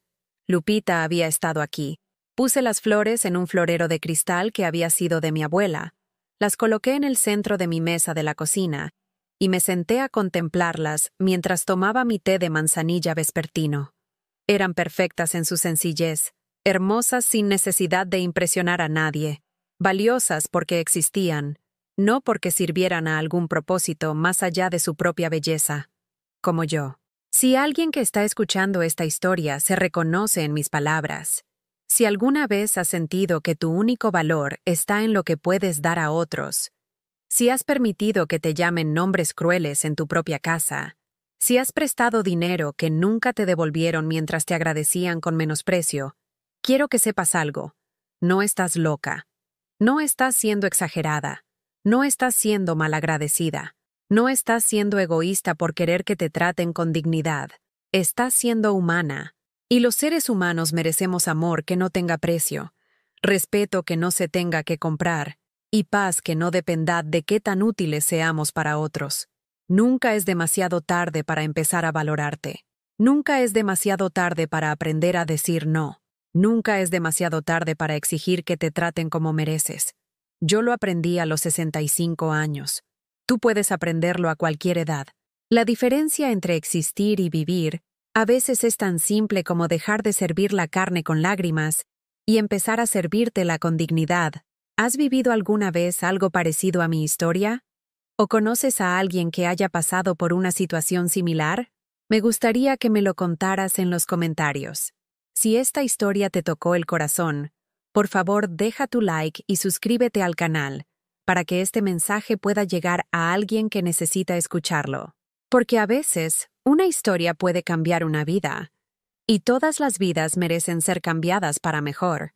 Lupita había estado aquí. Puse las flores en un florero de cristal que había sido de mi abuela. Las coloqué en el centro de mi mesa de la cocina y me senté a contemplarlas mientras tomaba mi té de manzanilla vespertino. Eran perfectas en su sencillez, hermosas sin necesidad de impresionar a nadie. valiosas porque existían, no porque sirvieran a algún propósito más allá de su propia belleza, como yo. Si alguien que está escuchando esta historia se reconoce en mis palabras, si alguna vez has sentido que tu único valor está en lo que puedes dar a otros, si has permitido que te llamen nombres crueles en tu propia casa, si has prestado dinero que nunca te devolvieron mientras te agradecían con menosprecio, quiero que sepas algo. No estás loca. No estás siendo exagerada. No estás siendo malagradecida. No estás siendo egoísta por querer que te traten con dignidad. Estás siendo humana. Y los seres humanos merecemos amor que no tenga precio, respeto que no se tenga que comprar, y paz que no dependa de qué tan útiles seamos para otros. Nunca es demasiado tarde para empezar a valorarte. Nunca es demasiado tarde para aprender a decir no. Nunca es demasiado tarde para exigir que te traten como mereces. Yo lo aprendí a los 65 años. Tú puedes aprenderlo a cualquier edad. La diferencia entre existir y vivir a veces es tan simple como dejar de servir la carne con lágrimas y empezar a servírtela con dignidad. ¿Has vivido alguna vez algo parecido a mi historia? ¿O conoces a alguien que haya pasado por una situación similar? Me gustaría que me lo contaras en los comentarios. Si esta historia te tocó el corazón, por favor deja tu like y suscríbete al canal para que este mensaje pueda llegar a alguien que necesita escucharlo. Porque a veces, una historia puede cambiar una vida, y todas las vidas merecen ser cambiadas para mejor.